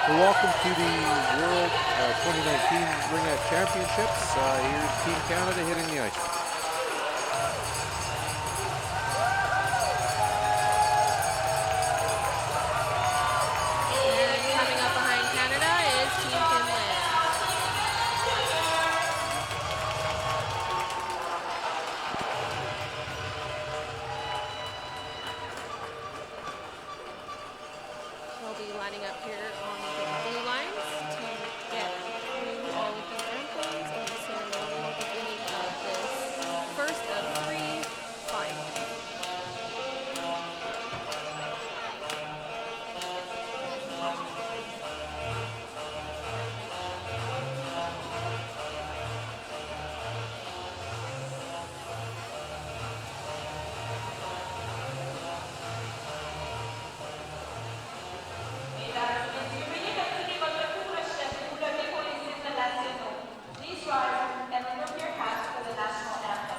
Well, welcome to the World 2019 Ringnet Championships. Here's Team Canada hitting the ice. And coming up behind Canada is Team Finland. They'll be lining up here on the blue lines to get through all of the anthems and the ceremonial beginning of this first of 3 finals. Please rise and remove your hats for the national anthem.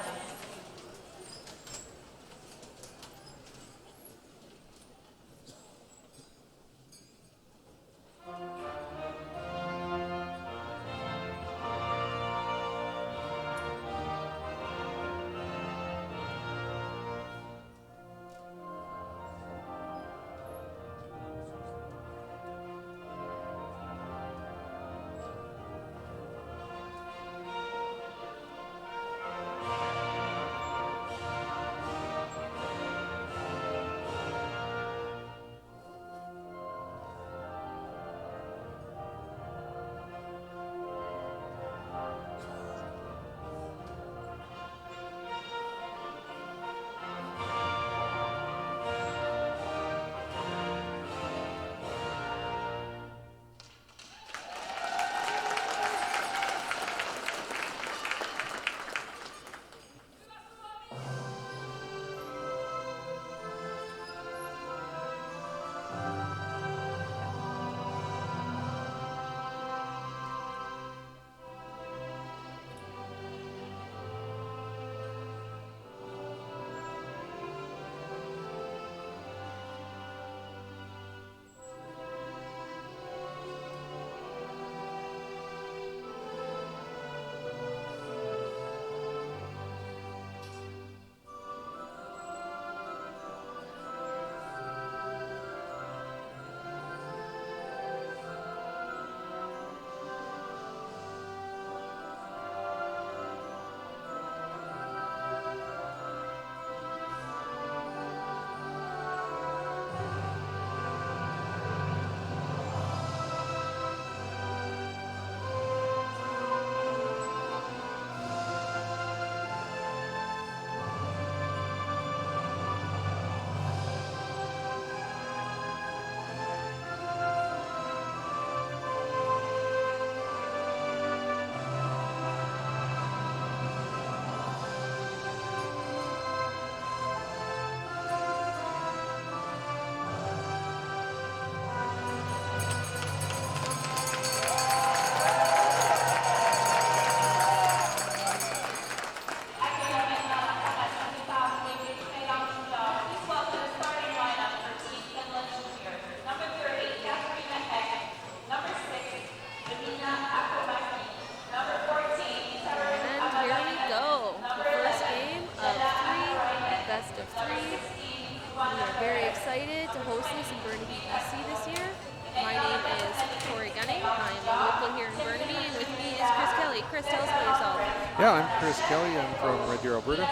Very excited to host this in Burnaby, BC this year. My name is Tori Gunning. I am local here in Burnaby, and with me is Chris Kelly. Chris, tell us about yourself. Yeah, I'm Chris Kelly. I'm from Red Deer, Alberta.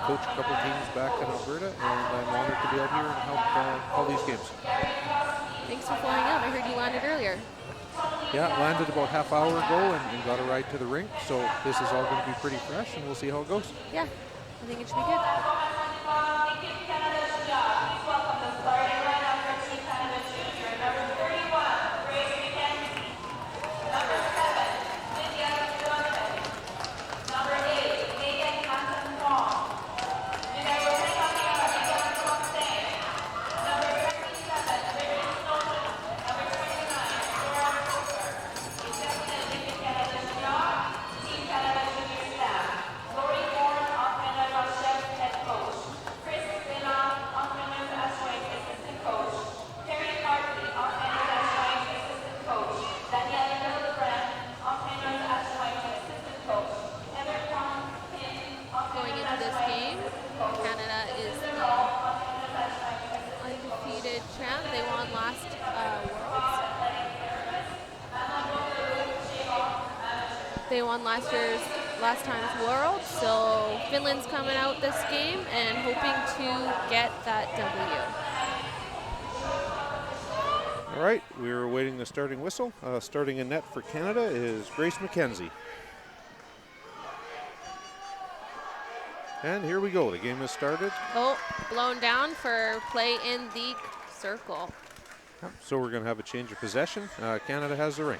Coach a couple teams back in Alberta, and I'm honored to be out here and help call these games. Thanks for flying out. I heard you landed earlier. Yeah, landed about half hour ago and got a ride to the rink, so this is all going to be pretty fresh, and we'll see how it goes. Yeah, I think it should be good. Lori Warren, our Canada chef head coach. undefeated champ. They won last Worlds. They won last time's World, so Finland's coming out this game and hoping to get that W. All right, we're awaiting the starting whistle. Starting in net for Canada is Grace McKenzie. And here we go. The game has started. Oh, blown down for play in the circle. So we're going to have a change of possession. Canada has the ring.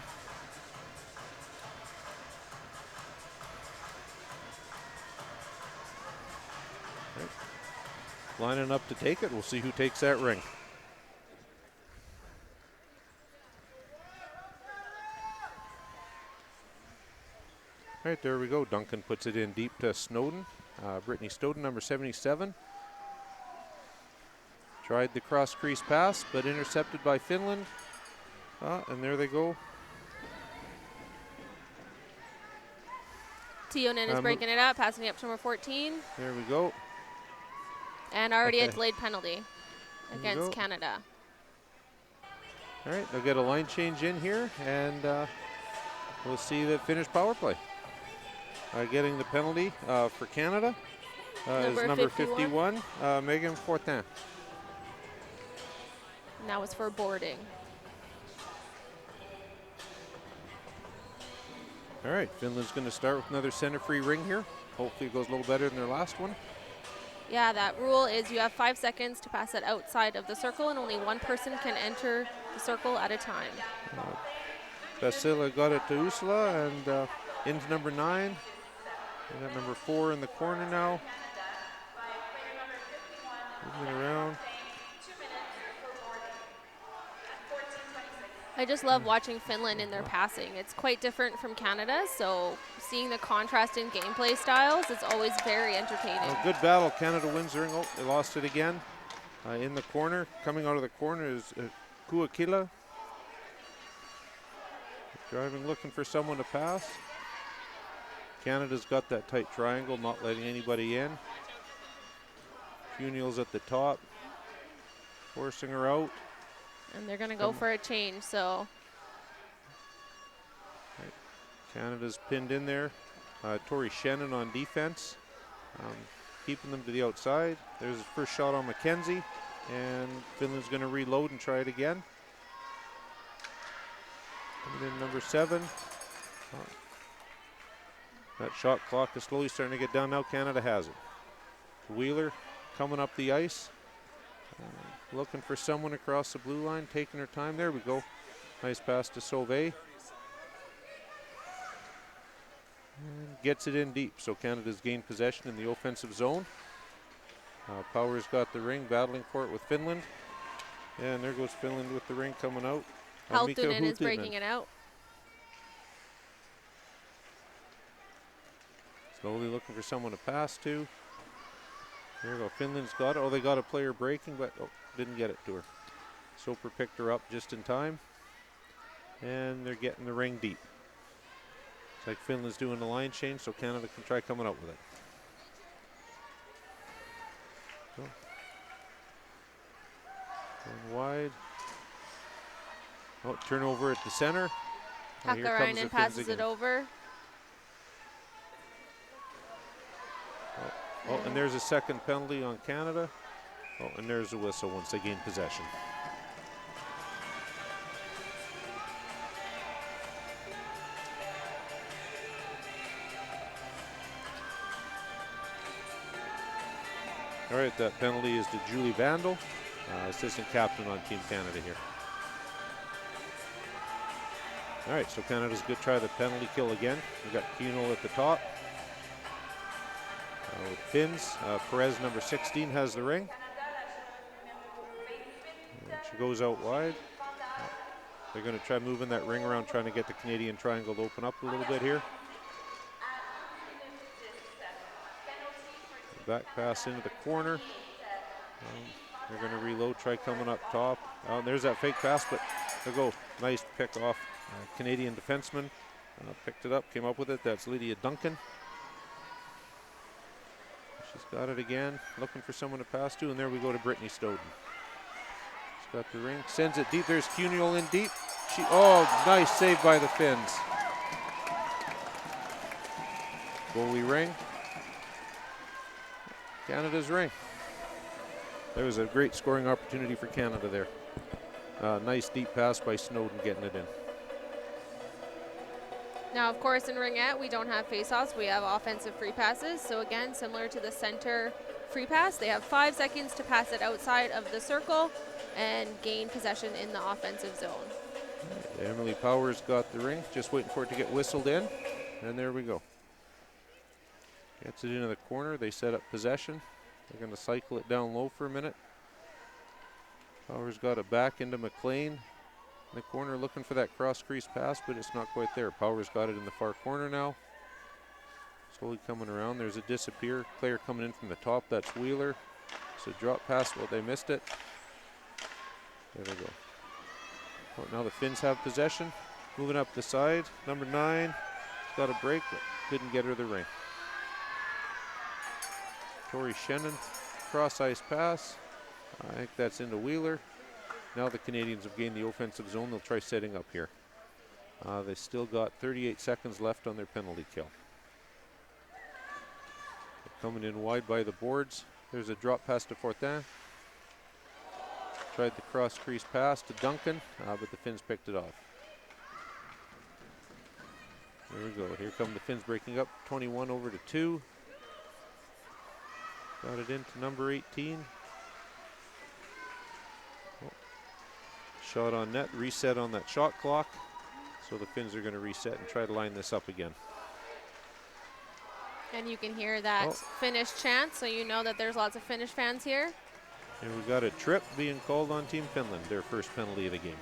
Right. Lining up to take it. We'll see who takes that ring. All right, there we go. Duncan puts it in deep to Snowden. Brittany Snowden, number 77. Tried the cross crease pass, but intercepted by Finland. And there they go. Tionen is breaking it up, passing it up to number 14. There we go. And already a delayed penalty against go. Canada. All right, they'll get a line change in here, and we'll see the Finnish power play. Getting the penalty for Canada is number 51, Megan Fortin. And that was for boarding. All right, Finland's going to start with another center free ring here. Hopefully it goes a little better than their last one. Yeah, that rule is you have 5 seconds to pass it outside of the circle, and only one person can enter the circle at a time. Basila got it to Ursula, and into number 9. We got number 4 in the corner now. Moving around. I just love watching Finland in their passing. It's quite different from Canada, so seeing the contrast in gameplay styles is always very entertaining. Good battle. Canada wins the ring. Oh, they lost it again. In the corner, coming out of the corner is Kuakila. Driving, looking for someone to pass. Canada's got that tight triangle, not letting anybody in. Cunill's at the top, forcing her out. And they're going to go for a change, so. Right. Canada's pinned in there. Tori Shannon on defense, keeping them to the outside. There's his first shot on McKenzie, and Finland's going to reload and try it again. And then number 7. That shot clock is slowly starting to get down now. Canada has it. Wheeler coming up the ice. Looking for someone across the blue line, taking her time. There we go. Nice pass to Sauvé. Gets it in deep, so Canada's gained possession in the offensive zone. Power's got the ring, battling for it with Finland. And there goes Finland with the ring coming out. Haltunen is breaking it out. Slowly looking for someone to pass to. There we go. Finland's got it. Oh, they got a player breaking, but didn't get it to her. Soper picked her up just in time. And they're getting the ring deep. It's like Finland's doing the line change, so Canada can try coming up with it. So. Going wide. Oh, turnover at the center. Hakkarainen passes it over. Oh, and there's a second penalty on Canada. Oh, and there's a whistle once they gain possession. All right, that penalty is to Julie Vandal, assistant captain on Team Canada here. All right, so Canada's good try the penalty kill again. We got Kuno at the top. With Finns, Perez, number 16, has the ring. And she goes out wide. They're going to try moving that ring around, trying to get the Canadian triangle to open up a little bit here. Back pass into the corner. They're going to reload, try coming up top. There's that fake pass, but they'll go. Nice pick off Canadian defenseman. Picked it up, came up with it. That's Lydia Duncan. She's got it again, looking for someone to pass to, and there we go to Brittany Snowden. got the ring, sends it deep. There's Cuneo in deep. Oh, nice save by the Finns. Goalie ring. Canada's ring. There was a great scoring opportunity for Canada there. Nice deep pass by Snowden getting it in. Now, of course, in ringette, we don't have faceoffs. We have offensive free passes. So again, similar to the center free pass, they have 5 seconds to pass it outside of the circle and gain possession in the offensive zone. Emily Powers got the ring, just waiting for it to get whistled in, and there we go. Gets it into the corner. They set up possession. They're going to cycle it down low for a minute. Powers got it back into McLean. In the corner looking for that cross crease pass, but it's not quite there. Powers got it in the far corner now. Slowly coming around. There's a disappear. Player coming in from the top. That's Wheeler. So drop pass. Well, they missed it. There they go. Oh, now the Finns have possession. Moving up the side. Number 9. Got a break, but couldn't get her the ring. Tori Shannon. Cross ice pass. I think that's into Wheeler. Now the Canadians have gained the offensive zone. They'll try setting up here. They still got 38 seconds left on their penalty kill. They're coming in wide by the boards. There's a drop pass to Fortin. Tried the cross crease pass to Duncan, but the Finns picked it off. There we go. Here come the Finns breaking up. 21 over to 2. Got it into number 18. Shot on net, reset on that shot clock. So the Finns are going to reset and try to line this up again. And you can hear that Finnish chant, so you know that there's lots of Finnish fans here. And we got a trip being called on Team Finland, their first penalty of the game.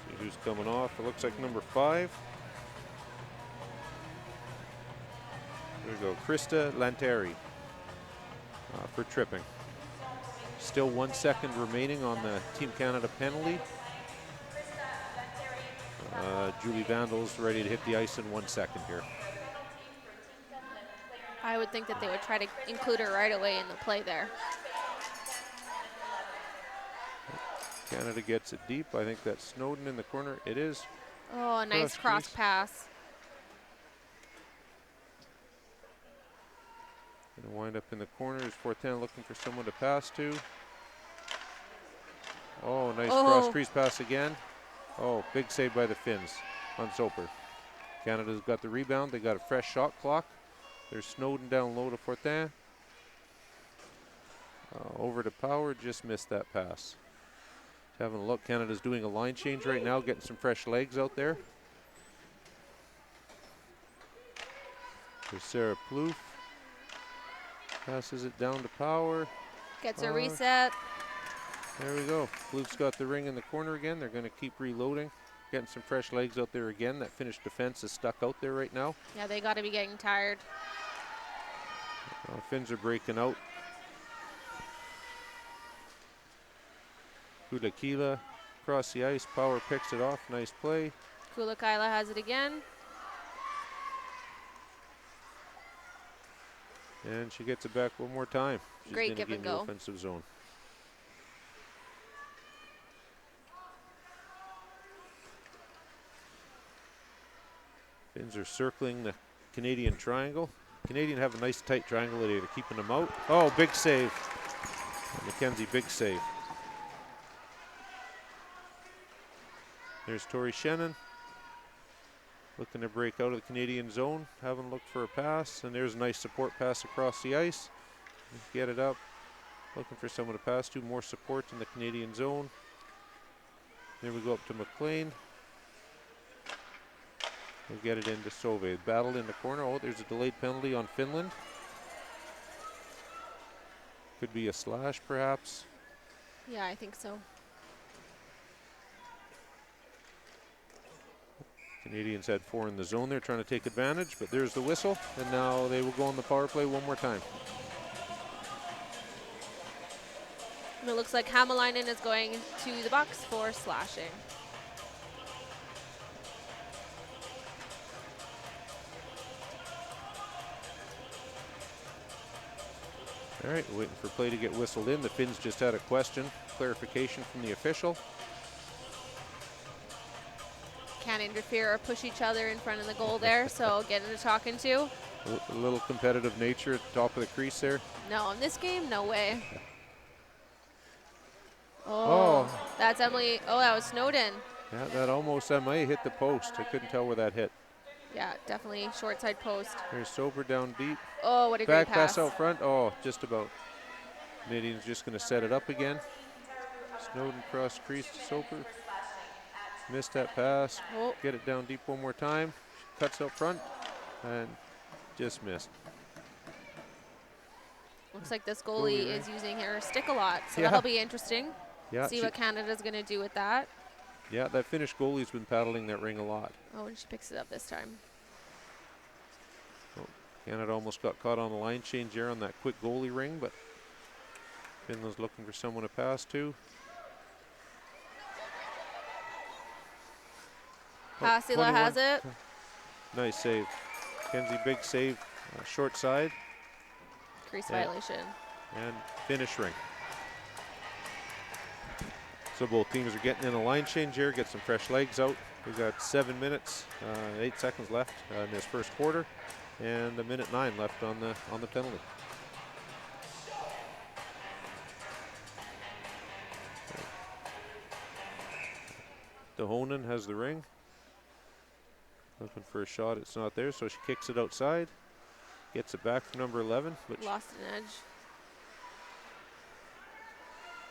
See who's coming off. It looks like number 5. There we go, Krista Lanteri. For tripping. Still 1 second remaining on the Team Canada penalty. Julie Vandel's ready to hit the ice in 1 second here. I would think that they would try to include her right away in the play there. Canada gets it deep. I think that's Snowden in the corner. It is. Oh, a nice cross pass. Gonna wind up in the corner. Is Fortin looking for someone to pass to? Oh, nice cross crease pass again. Oh, big save by the Finns on Soper. Canada's got the rebound. They got a fresh shot clock. There's Snowden down low to Fortin. Over to Power, just missed that pass. Having a look, Canada's doing a line change right now, getting some fresh legs out there. There's Sarah Plouffe. Passes it down to Power. Gets a reset. There we go. Plouffe's got the ring in the corner again. They're going to keep reloading. Getting some fresh legs out there again. That Finnish defense is stuck out there right now. Yeah, they got to be getting tired. Finns are breaking out. Kudakila across the ice. Power picks it off. Nice play. Kulakaila has it again. And she gets it back one more time. She's Great give and go. The offensive zone. Finns are circling the Canadian triangle. Canadian have a nice tight triangle that they're keeping them out. Oh, big save. Mackenzie, big save. There's Tori Shannon. Looking to break out of the Canadian zone. Haven't looked for a pass. And there's a nice support pass across the ice. Get it up. Looking for someone to pass to. More support in the Canadian zone. There we go up to McLean. We'll get it into Sauve. Battle in the corner. Oh, there's a delayed penalty on Finland. Could be a slash, perhaps. Yeah, I think so. Canadians had 4 in the zone. They're trying to take advantage, but there's the whistle. And now they will go on the power play one more time. And it looks like Hamalainen is going to the box for slashing. All right, waiting for play to get whistled in. The Finns just had a question, clarification from the official. Can't interfere or push each other in front of the goal there, so getting to talking to. A little competitive nature at the top of the crease there. No, in this game, no way. Oh. That's Emily. Oh, that was Snowden. Yeah, that almost, that might have hit the post. I couldn't tell where that hit. Yeah, definitely short side post. There's Soper down deep. Oh, what a great Back pass pass. out front. Oh, just about. Canadian's just going to set it up again. Snowden cross crease to Soper. Missed that pass. Oh. Get it down deep one more time. Cuts out front and just missed. Looks like this goalie is using her stick a lot, so Yeah. that'll be interesting. Yeah, See what Canada's going to do with that. yeah, that Finnish goalie's been paddling that ring a lot. Oh, and she picks it up this time. Oh, Canada almost got caught on the line change there on that quick goalie ring, but Finland's looking for someone to pass to. Hassila has 21. it. Nice save. Kenzie, big save, short side, Crease Yeah. violation. and finish ring. So both teams are getting in a line change here, get some fresh legs out. We've got 7 minutes, 8 seconds left in this first quarter, and 1:09 left on the penalty. Dehonen has the ring. Looking for a shot, it's not there, so she kicks it outside. Gets it back for number 11, but Lost an edge.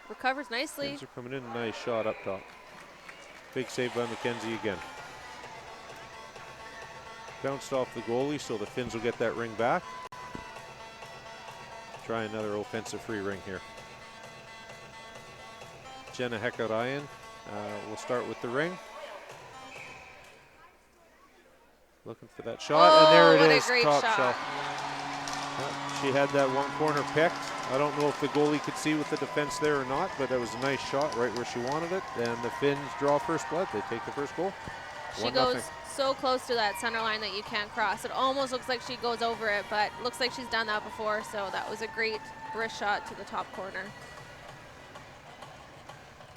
Recovers nicely. Finns are coming in, nice shot up top. Big save by Mackenzie again. Bounced off the goalie, so the Finns will get that ring back. Try another offensive free ring here. Jenna Hekarayan will start with the ring. Looking for that shot, Oh, and there what it a is, great top shot. shelf. Yeah, she had that one corner picked. I don't know if the goalie could see with the defense there or not, but that was a nice shot right where she wanted it. And the Finns draw first blood. They take the first goal. She 1-0. goes so close to that center line that you can't cross. It almost looks like she goes over it, but looks like she's done that before, so that was a great wrist shot to the top corner.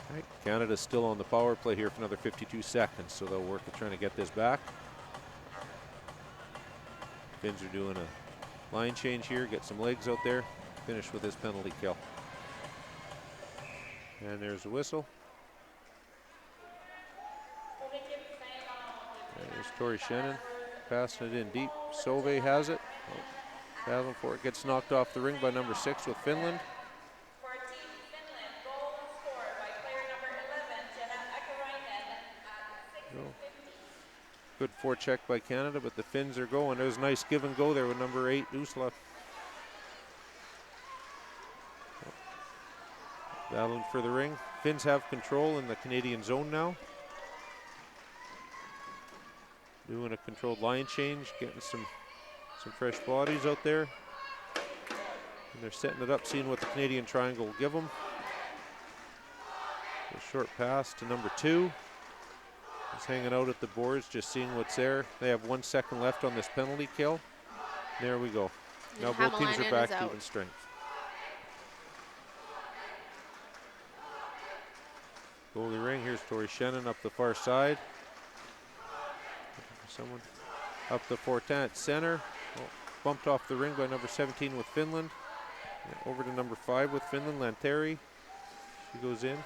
All right, Canada's still on the power play here for another 52 seconds, so they'll work at trying to get this back. Finns are doing a line change here, get some legs out there, finish with this penalty kill. And there's a whistle. There's Tori Shannon passing it in deep. Sove has it. Battling for it, gets knocked off the ring by number 6 with Finland. For Team Finland, goal scored by player number 11, Jenna Ekarainen at 6:50. Good forecheck by Canada, but the Finns are going. There's a nice give and go there with number 8, Usla. Battling for the ring. Finns have control in the Canadian zone now. Doing a controlled line change, getting some fresh bodies out there. And they're setting it up, seeing what the Canadian triangle will give them. A short pass to number 2. He's hanging out at the boards, just seeing what's there. They have 1 second left on this penalty kill. There we go. Now both teams are back to even strength. Goalie ring, here's Tori Shannon up the far side. Someone up the Fortin at center. Oh, bumped off the ring by number 17 with Finland. Over to number 5 with Finland, Lanteri. She goes in.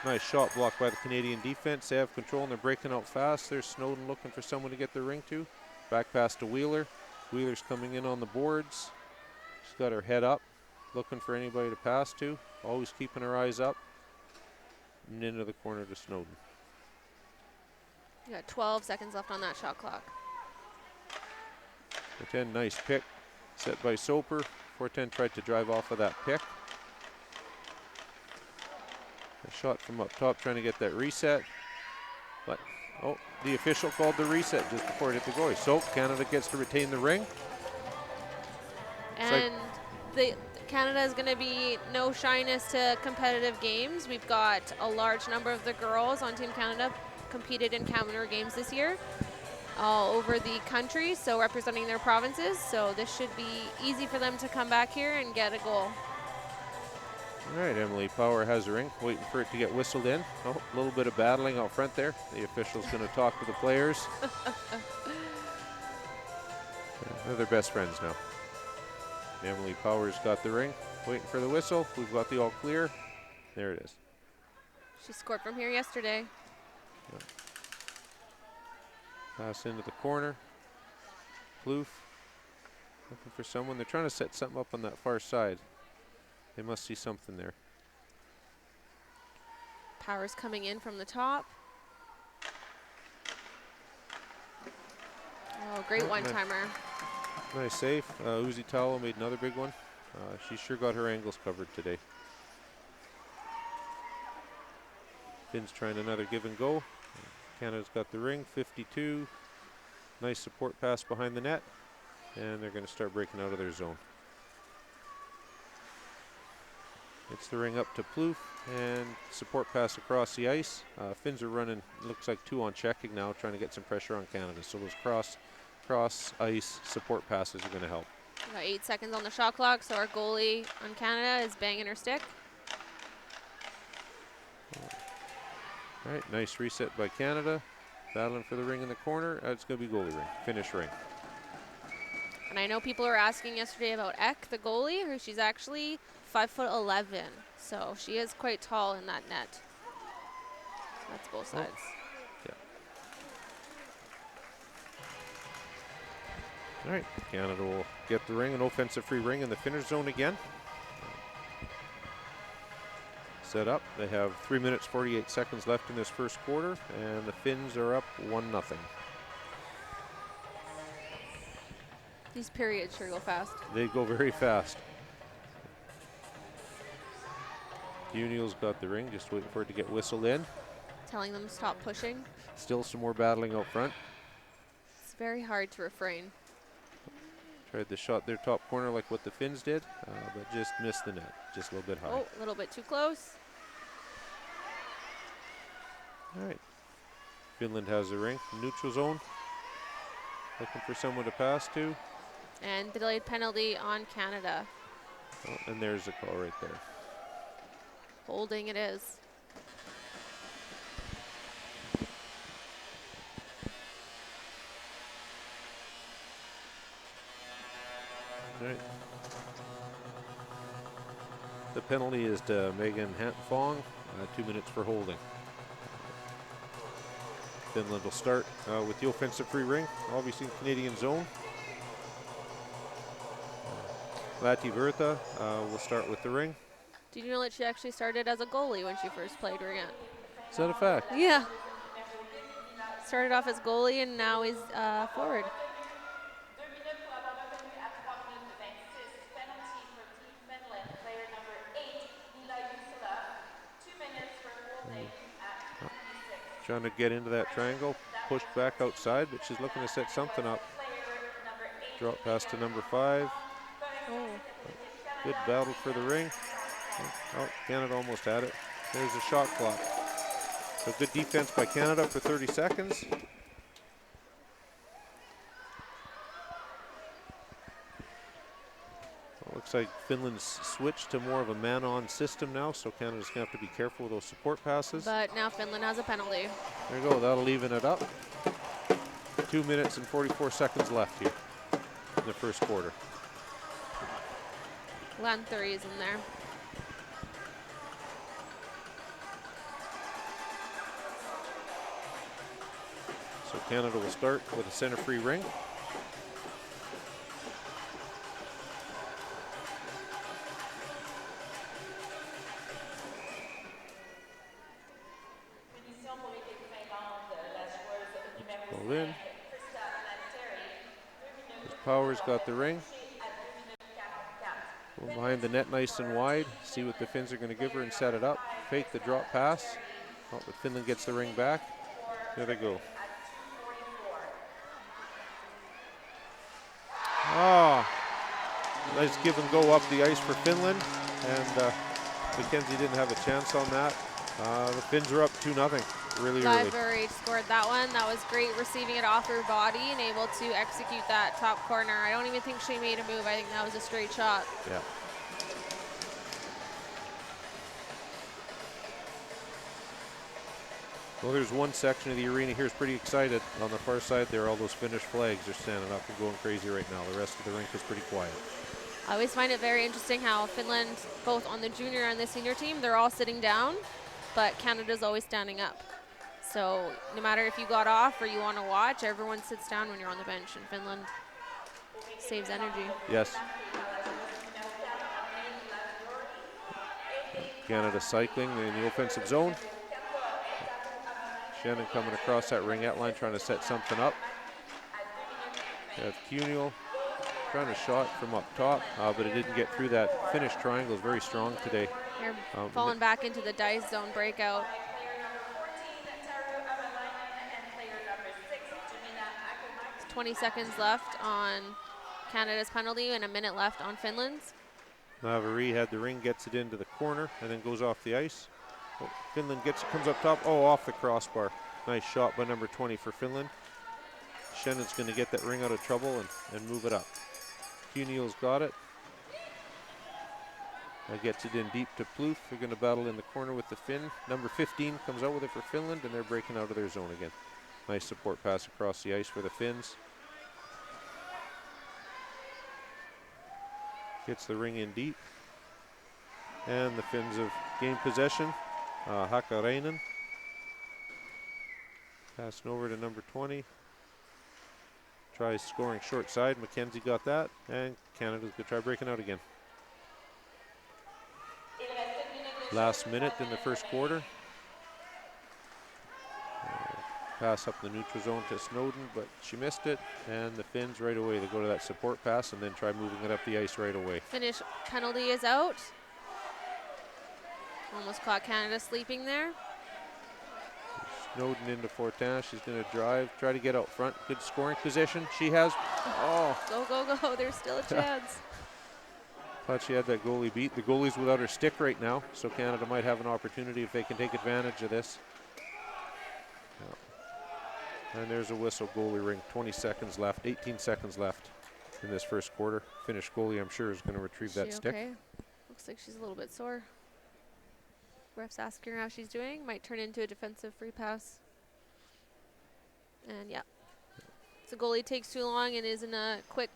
Nice shot blocked by the Canadian defense. They have control and they're breaking out fast. There's Snowden looking for someone to get the ring to. Back pass to Wheeler. Wheeler's coming in on the boards. She's got her head up, looking for anybody to pass to. Always keeping her eyes up. And into the corner to Snowden. You got 12 seconds left on that shot clock. Fortin, nice pick. Set by Soper. Fortin tried to drive off of that pick. A shot from up top trying to get that reset. But, oh, the official called the reset just before it hit the goalie. So Canada gets to retain the ring. And Canada is going to be no shyness to competitive games. We've got a large number of the girls on Team Canada competed in Counter Games this year all over the country, so representing their provinces. So this should be easy for them to come back here and get a goal. All right, Emily Power has the ring, waiting for it to get whistled in. Oh, a little bit of battling out front there. The official's going to talk to the players. They're their best friends now. Emily Power's got the ring, waiting for the whistle. We've got the all clear. There it is. She scored from here yesterday. Pass into the corner. Plouffe looking for someone. They're trying to set something up on that far side. They must see something there. Powers coming in from the top. Oh, great Oh, one-timer. Nice save. Uzi Towel made another big one. She sure got her angles covered today. Finns trying another give and go. Canada's got the ring, 52. Nice support pass behind the net. And they're going to start breaking out of their zone. It's the ring up to Plouffe and support pass across the ice. Finns are running, looks like 2 on checking now, trying to get some pressure on Canada. So those cross ice support passes are going to help. We got 8 seconds on the shot clock, so our goalie on Canada is banging her stick. All right, nice reset by Canada. Battling for the ring in the corner. It's going to be goalie ring, finish ring. And I know people were asking yesterday about Eck, the goalie, who she's actually 5'11", so she is quite tall in that net. That's both sides. Yeah. All right, Canada will get the ring, an offensive free ring in the finish zone again. Set up. They have 3 minutes, 48 seconds left in this first quarter, and the Finns are up 1-0. These periods sure go fast. They go very fast. Uniel's got the ring, just waiting for it to get whistled in. Telling them to stop pushing. Still some more battling out front. It's very hard to refrain. Tried the shot their top corner like what the Finns did, but just missed the net, just a little bit high. Oh, a little bit too close. All right. Finland has the ring, neutral zone. Looking for someone to pass to. And delayed penalty on Canada. Oh, and there's the call right there. Holding it is. All right. The penalty is to Megan Fong, 2 minutes for holding. Finland will start with the offensive free ring, obviously in Canadian zone. Lati Virta will start with the ring. Did you know that she actually started as a goalie when she first played Ringette? Is that a fact? Yeah. Started off as goalie and now is forward. 2 minutes pour avoir retenu à 3 minutes 26. Penalty for Team Finland, player number 8, Nila Jusula. 2 minutes for holding at 26. Trying to get into that triangle, pushed back outside, but she's looking to set something up. Player number 8. Drop pass to number 5. Oh. Good battle for the ring. Oh, Canada almost had it. There's a shot clock. So good defense by Canada for 30 seconds. Well, looks like Finland's switched to more of a man-on system now, so Canada's going to have to be careful with those support passes. But now Finland has a penalty. There you go, that'll even it up. 2 minutes and 44 seconds left here in the first quarter. Lanthuri is in there. So Canada will start with a center free ring. Punition pour l'équipe finlande, la joueuse numéro Ball in. 5, Krista Lanteri. 2 minutes Powers got the ring. à 2 minutes 44. Going behind the net nice and wide. See what the Finns are going to give her and set it up. Fake the drop pass. Oh, but Finland gets the ring back. There they go. Ah, nice give and go up the ice for Finland. And Mackenzie didn't have a chance on that. The Finns are up 2-0 really early. Livery scored that one. That was great receiving it off her body and able to execute that top corner. I don't even think she made a move. I think that was a straight shot. Yeah. Well, there's one section of the arena here is pretty excited. On the far side there, all those Finnish flags are standing up and going crazy right now. The rest of the rink is pretty quiet. I always find it very interesting how Finland, both on the junior and the senior team, they're all sitting down, but Canada's always standing up. So no matter if you got off or you want to watch, everyone sits down when you're on the bench, and Finland saves energy. Yes. Canada cycling in the offensive zone. Shannon coming across that ringette line trying to set something up. You have Cuneo trying to shot from up top, but it didn't get through that Finnish triangle. Is very strong today. They're falling back into the dice zone breakout. 20 seconds left on Canada's penalty and a minute left on Finland's. Laverie had the ring, gets it into the corner, and then goes off the ice. Oh, Finland gets it, comes up top. Oh, off the crossbar. Nice shot by number 20 for Finland. Shannon's going to get that ring out of trouble and move it up. Cuneo's got it. Gets it in deep to Plouffe. They're going to battle in the corner with the Finn. Number 15 comes out with it for Finland, and they're breaking out of their zone again. Nice support pass across the ice for the Finns. Gets the ring in deep. And the Finns have gained possession. Hakkarainen. Passing over to number 20. Tries scoring short side. McKenzie got that. And Canada's going to try breaking out again. Last minute in the first quarter. Pass up the neutral zone to Snowden, but she missed it. And the Finns right away, they go to that support pass and then try moving it up the ice right away. Finnish penalty is out. Almost caught Canada sleeping there. Snowden into Fortin. She's going to drive, try to get out front. Good scoring position. She has. Oh. Go, go, go. There's still a chance. Thought she had that goalie beat. The goalie's without her stick right now, so Canada might have an opportunity if they can take advantage of this. And there's a whistle, goalie ring. 20 seconds left, 18 seconds left in this first quarter. Finnish goalie, I'm sure, is going to retrieve that stick. Okay? Looks like she's a little bit sore. Ref's asking her how she's doing. Might turn into a defensive free pass. And yeah. If the goalie takes too long and is in a quick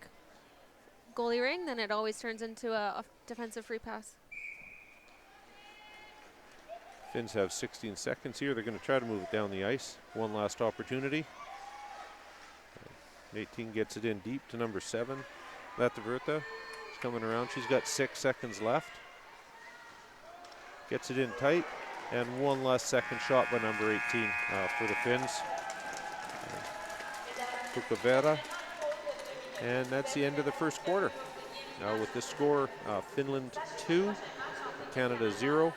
goalie ring, then it always turns into a defensive free pass. Finns have 16 seconds here. They're going to try to move it down the ice. One last opportunity. 18 gets it in deep to number 7. Latteverta is coming around. She's got 6 seconds left. Gets it in tight. And one last second shot by number 18 for the Finns. Tukavera. And that's the end of the first quarter. Now with this score, Finland 2, Canada 0.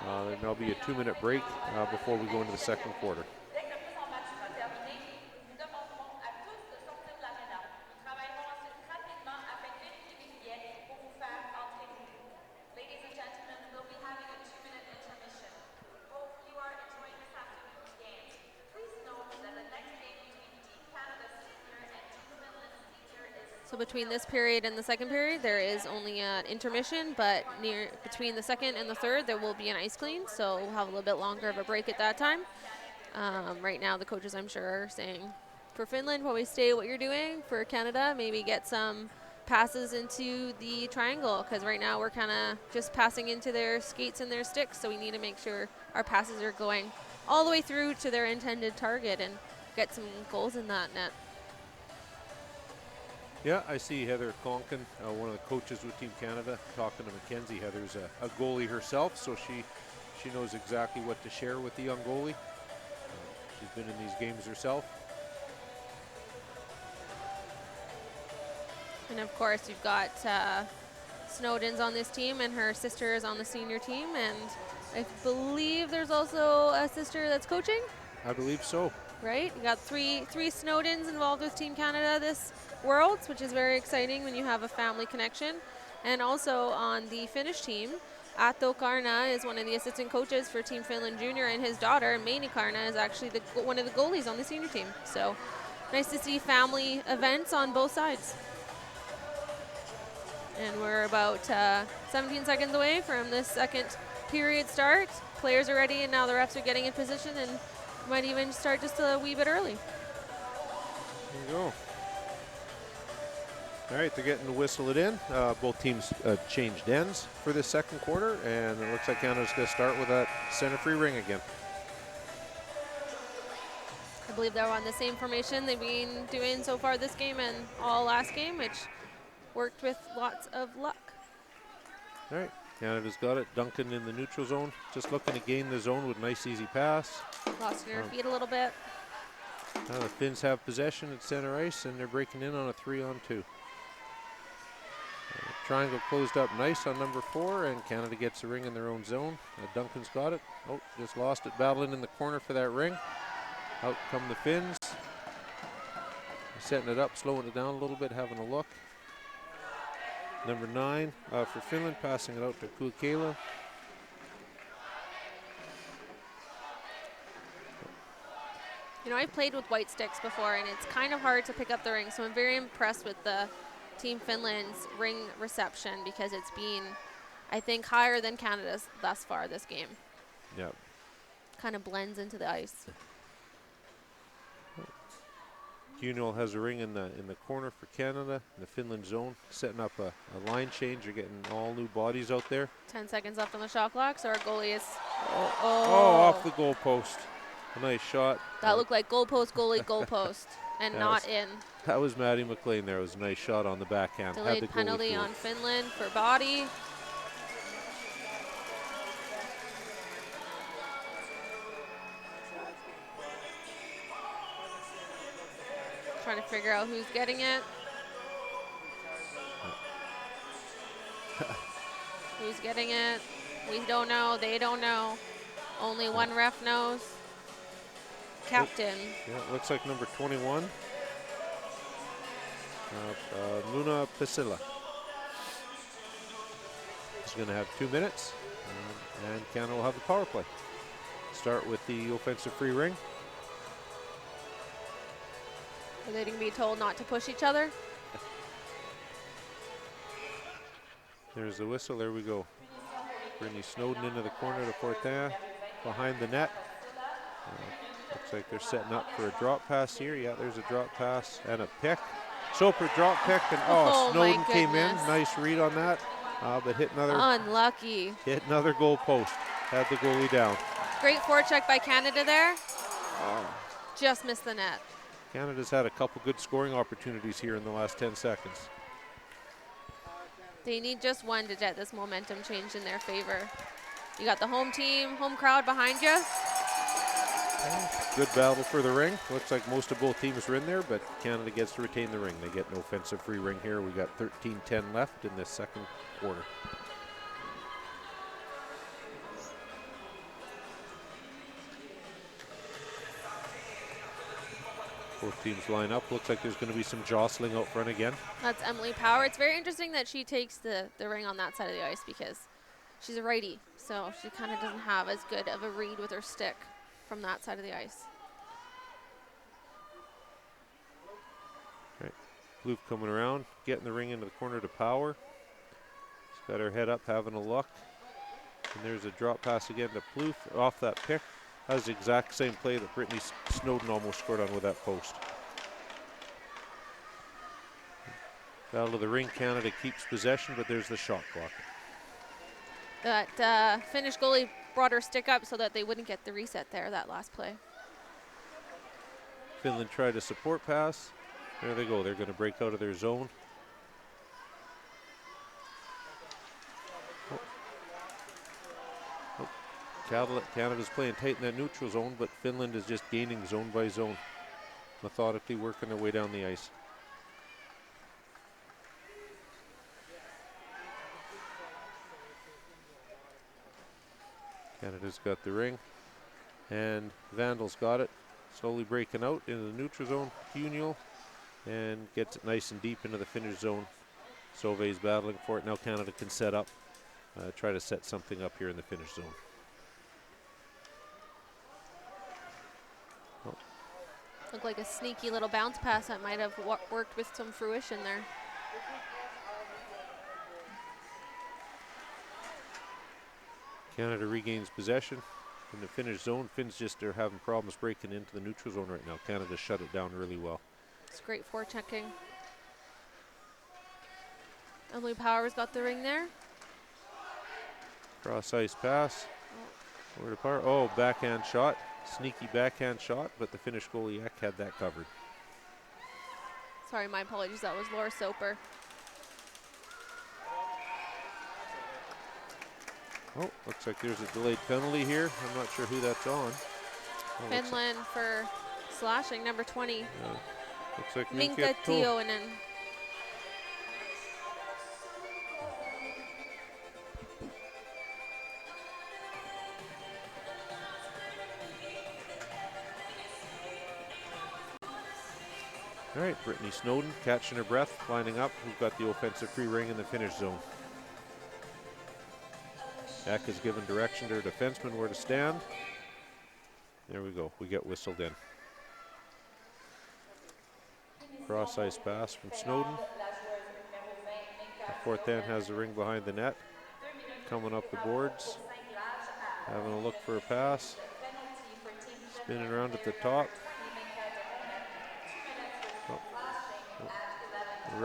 There'll now be a 2-minute break before we go into the second quarter. Ladies and gentlemen, we'll be having a 2-minute intermission. Hope you are enjoying this afternoon's games. Please note that the next game between Team Canada Senior and Team Finland Senior is... So between this period and the second period, there is only an intermission, but between the second and the third, there will be an ice clean, so we'll have a little bit longer of a break at that time. Right now, the coaches, I'm sure, are saying, for Finland, probably stay what you're doing. For Canada, maybe get some passes into the triangle, because right now we're kind of just passing into their skates and their sticks, so we need to make sure our passes are going all the way through to their intended target and get some goals in that net. Yeah, I see Heather Conkin, one of the coaches with Team Canada, talking to Mackenzie. Heather's a goalie herself, so she knows exactly what to share with the young goalie. She's been in these games herself. And of course, you've got Snowden's on this team, and her sister is on the senior team, and I believe there's also a sister that's coaching. I believe so. Right? You got three Snowdens involved with Team Canada this Worlds, which is very exciting when you have a family connection. And also on the Finnish team, Atto Karna is one of the assistant coaches for Team Finland Junior, and his daughter, Meini Karna, is actually one of the goalies on the senior team. So nice to see family events on both sides. And we're about 17 seconds away from the second period start. Players are ready, and now the refs are getting in position and Might even start just a wee bit early. There you go. All right, they're getting to whistle it in. Both teams changed ends for this second quarter, and it looks like Canada's going to start with that center free ring again. I believe they're on the same formation they've been doing so far this game and all last game, which worked with lots of luck. All right, Canada's got it. Duncan in the neutral zone, just looking to gain the zone with nice easy pass. Lost your feet a little bit. Now the Finns have possession at center ice, and they're breaking in on a 3-on-2. Triangle closed up nice on number 4, and Canada gets the ring in their own zone. Duncan's got it. Oh, just lost it, battling in the corner for that ring. Out come the Finns. Setting it up, slowing it down a little bit, having a look. Number 9 for Finland, passing it out to Kuikela. You know, I've played with white sticks before, and it's kind of hard to pick up the ring, so I'm very impressed with the Team Finland's ring reception because it's been, I think, higher than Canada's thus far this game. Yeah. Kind of blends into the ice. Kunal has a ring in the corner for Canada, in the Finland zone, setting up a line change. They're getting all new bodies out there. 10 seconds left on the shot clock, so our goalie is. Off the goal post. A nice shot. That looked like goalpost, goalie, goalpost, and not in. That was Maddie McLean there. It was a nice shot on the backhand. Had the Delayed goalie penalty fooled. on Finland for body. Trying to figure out who's getting it. Who's getting it? We don't know. They don't know. Only one ref knows. Captain. Yeah, it looks like number 21. Luna Piscilla. He's going to have 2 minutes, and Canada will have the power play. Start with the offensive free ring. Are they going to be told not to push each other? There's the whistle. There we go. Brittany Snowden into the corner to Fortin behind the net. Looks like they're setting up for a drop pass here. Yeah, there's a drop pass and a pick. Soper drop pick, and Snowden came in. Nice read on that, but hit another goal post. Had the goalie down. Great forecheck by Canada there. Just missed the net. Canada's had a couple good scoring opportunities here in the last 10 seconds. They need just one to get this momentum change in their favor. You got the home team, home crowd behind you. Good battle for the ring. Looks like most of both teams are in there, but Canada gets to retain the ring. They get an offensive free ring here. We got 13:10 left in this second quarter. Both teams line up. Looks like there's going to be some jostling out front again. That's Emily Power. It's very interesting that she takes the ring on that side of the ice because she's a righty, so she kind of doesn't have as good of a read with her stick from that side of the ice. Right. Plouffe coming around, getting the ring into the corner to Power. She's got her head up, having a look. And there's a drop pass again to Plouffe off that pick. That's the exact same play that Brittany Snowden almost scored on with that post. Battle of the ring, Canada keeps possession, but there's the shot clock. That Finnish goalie brought her stick up so that they wouldn't get the reset there, that last play. Finland tried a support pass. There they go. They're going to break out of their zone. Canada's playing tight in that neutral zone, but Finland is just gaining zone by zone, methodically working their way down the ice. Canada's got the ring, and Vandal's got it. Slowly breaking out into the neutral zone. Kunal, and gets it nice and deep into the Finnish zone. Sauve's battling for it. Now Canada can set up, try to set something up here in the Finnish zone. Looked like a sneaky little bounce pass that might have worked with some fruition there. Canada regains possession. in the Finnish zone. Finns just are having problems breaking into the neutral zone right now. Canada shut it down really well. It's great forechecking. Emily Powers got the ring there. Cross ice pass. Over to Power. Oh, backhand shot. Sneaky backhand shot, but the Finnish goalie Ek had that covered. Sorry, my apologies. That was Laura Soper. Oh, looks like there's a delayed penalty here. I'm not sure who that's on. Oh, Finland for slashing, number 20. looks like Minka Tioinen. All right, Brittany Snowden catching her breath, lining up. Who've got the offensive free ring in the Finnish zone? Ek has given direction to her defenseman where to stand. There we go. We get whistled in. Cross ice pass from Snowden. Fortin has the ring behind the net. Coming up the boards. Having a look for a pass. Spinning around at the top.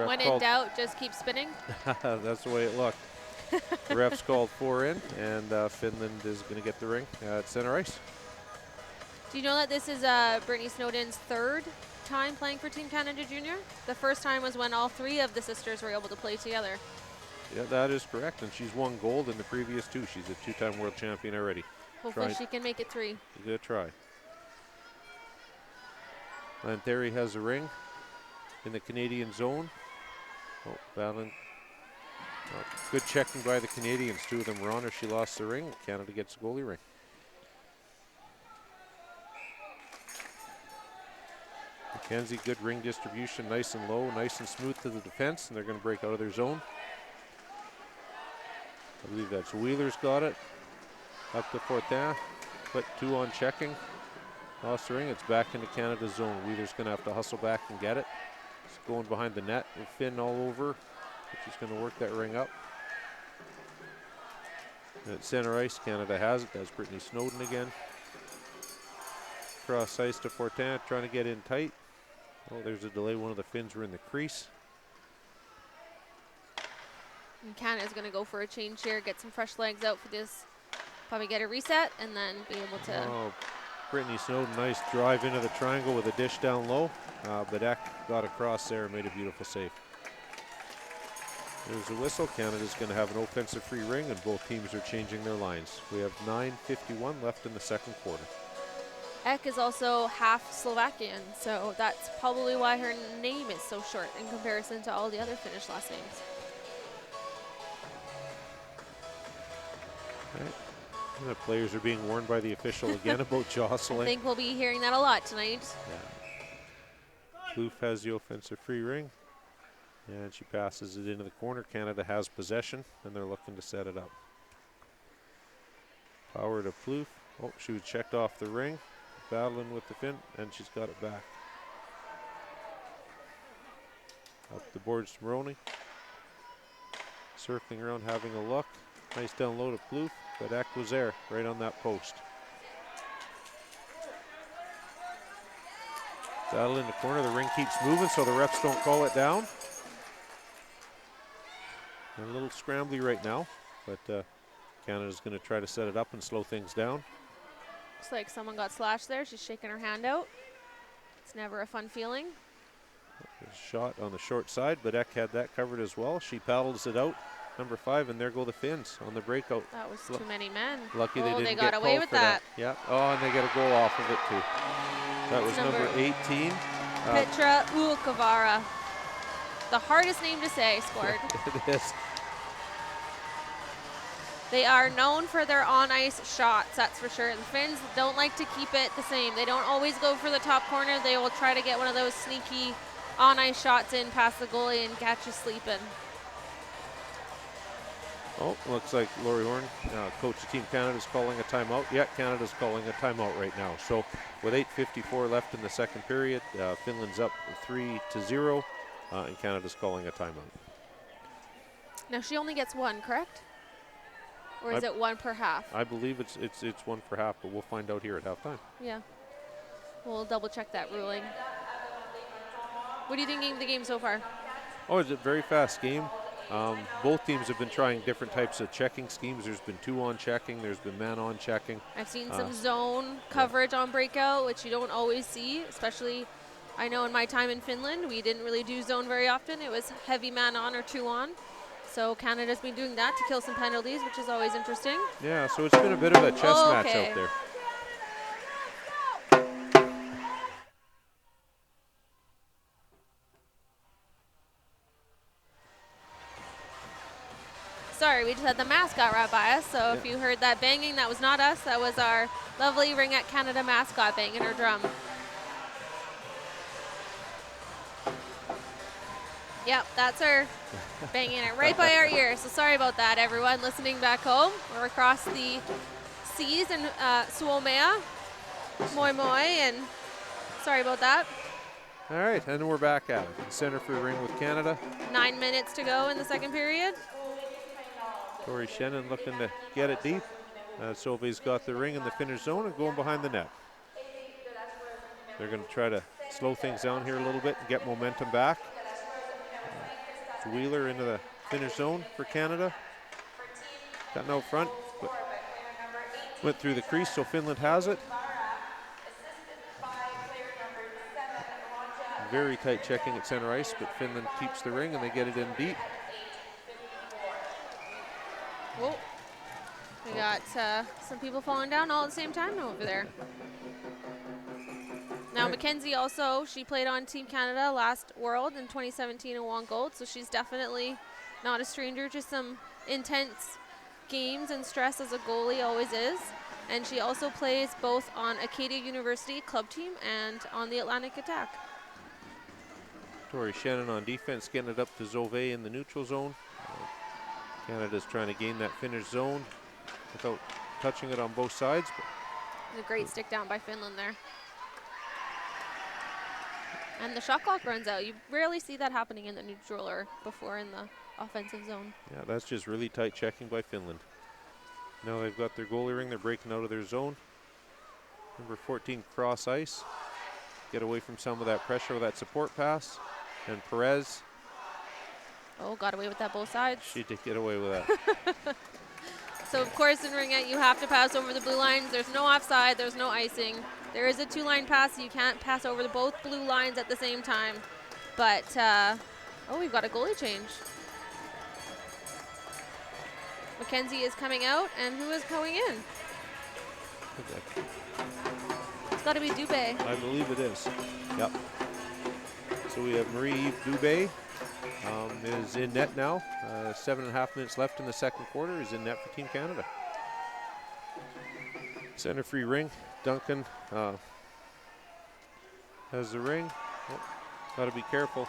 When in doubt, just keep spinning. That's the way it looked. The ref's called 4 in, and Finland is going to get the ring at center ice. Do you know that this is Brittany Snowden's third time playing for Team Canada Junior? The first time was when all three of the sisters were able to play together. Yeah, that is correct, and she's won gold in the previous two. She's a two-time world champion already. Hopefully she can make it 3. She's going to try. Lantheri has a ring in the Canadian zone. Oh, battling. Oh, good checking by the Canadians. 2 of them were on her. She lost the ring. Canada gets the goalie ring. Mackenzie, good ring distribution. Nice and low, nice and smooth to the defense, and they're going to break out of their zone. I believe that's Wheeler's got it. Up to Fortin. Put 2 on checking. Lost the ring. It's back into Canada's zone. Wheeler's going to have to hustle back and get it. It's going behind the net with Finn all over. But she's going to work that ring up. And at center ice, Canada has it. That's Brittany Snowden again. Cross ice to Fortin, trying to get in tight. Oh, there's a delay. One of the Finns were in the crease. And Canada's going to go for a change here, get some fresh legs out for this. Probably get a reset and then be able to. Oh, Brittany Snowden, nice drive into the triangle with a dish down low. But Ek got across there and made a beautiful save. There's a whistle. Canada's going to have an offensive free ring, and both teams are changing their lines. We have 9:51 left in the second quarter. Ek is also half Slovakian, so that's probably why her name is so short in comparison to all the other Finnish last names. All right. The players are being warned by the official again about I jostling. think we'll be hearing that a lot tonight. Yeah. Kloof has the offensive free ring, and she passes it into the corner. Canada has possession, and they're looking to set it up. Power to Kloof. Oh, she was checked off the ring. Battling with the Finn, and she's got it back. Up the boards to Maroney. Circling around, having a look. Nice down low to Kloof, but Ek was there, right on that post. Battle in the corner, the ring keeps moving, so the refs don't call it down. And a little scrambly right now, but Canada's going to try to set it up and slow things down. Looks like someone got slashed there. She's shaking her hand out. It's never a fun feeling. There's a shot on the short side, but Ek had that covered as well. She paddles it out, number 5, and there go the Finns on the breakout. That was too many men. Lucky they Oh, didn't they get got away called with for that. Yeah. Oh, and they get a goal off of it too. That was number 18. Petra Ulkavara. The hardest name to say scored. It is. They are known for their on-ice shots, that's for sure. The Finns don't like to keep it the same. They don't always go for the top corner. They will try to get one of those sneaky on-ice shots in past the goalie and catch you sleeping. Oh, looks like Laurie Horn, coach of Team Canada, is calling a timeout. Yeah, Canada's calling a timeout right now. So with 8:54 left in the second period, Finland's up 3-0, and Canada's calling a timeout. Now she only gets one, correct? Or is it one per half? I believe it's one for half, but we'll find out here at halftime. Yeah. We'll double check that ruling. What are you thinking of the game so far? Oh, it's a very fast game. Both teams have been trying different types of checking schemes. There's been 2-on checking. There's been man-on checking. I've seen some zone coverage on breakout, which you don't always see, especially I know in my time in Finland, we didn't really do zone very often. It was heavy man-on or 2-on. So Canada's been doing that to kill some penalties, which is always interesting. Yeah, so it's been a bit of a chess match Okay. out there. Sorry, we just had the mascot right by us, so if you heard that banging, that was not us. That was our lovely Ringette Canada mascot banging her drum. Yep, that's her banging it right by our ear. So sorry about that, everyone listening back home. We're across the seas in Suomea. Moi moi, and sorry about that. All right, and we're back at it. Center free ring with Canada. 9 minutes to go in the second period. Tori Shannon looking to get it deep. Sauve's got the ring in the Finnish zone and going behind the net. They're going to try to slow things down here a little bit and get momentum back. It's Wheeler into the Finnish zone for Canada. Cutting out front, but went through the crease, so Finland has it. Very tight checking at center ice, but Finland keeps the ring and they get it in deep. Whoa. We got some people falling down all at the same time over there. Now Mackenzie also, she played on Team Canada last World in 2017 and won gold, so she's definitely not a stranger to some intense games and stress as a goalie always is. And she also plays both on Acadia University club team and on the Atlantic Attack. Tori Shannon on defense, getting it up to Zove in the neutral zone. Canada's trying to gain that Finnish zone without touching it on both sides. A great stick down by Finland there. And the shot clock runs out. You rarely see that happening in the neutral or before in the offensive zone. Yeah, that's just really tight checking by Finland. Now they've got their goalie ring. They're breaking out of their zone. Number 14 cross ice. Get away from some of that pressure with that support pass. And Perez. Oh, got away with that both sides. She did get away with that. So, of course, in Ringette, you have to pass over the blue lines. There's no offside. There's no icing. There is a two-line pass. So you can't pass over the both blue lines at the same time. But, oh, we've got a goalie change. Mackenzie is coming out, and who is going in? It's got to be Dubé. I believe it is. Yep. So we have Marie-Eve Dubé is in net now. 7.5 minutes left in the second quarter. Is in net for Team Canada. Center free ring. Duncan has the ring. Oh, got to be careful.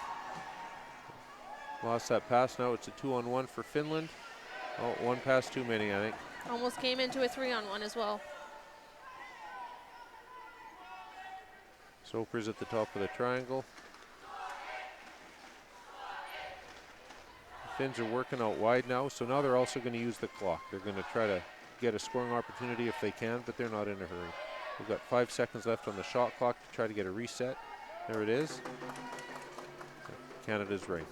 Lost that pass. Now it's a 2-on-1 for Finland. Oh, one pass too many, I think. Almost came into a 3-on-1 as well. Soper's at the top of the triangle. The Finns are working out wide now, so now they're also going to use the clock. They're going to try to get a scoring opportunity if they can, but they're not in a hurry. We've got 5 seconds left on the shot clock to try to get a reset. There it is. Canada's ring.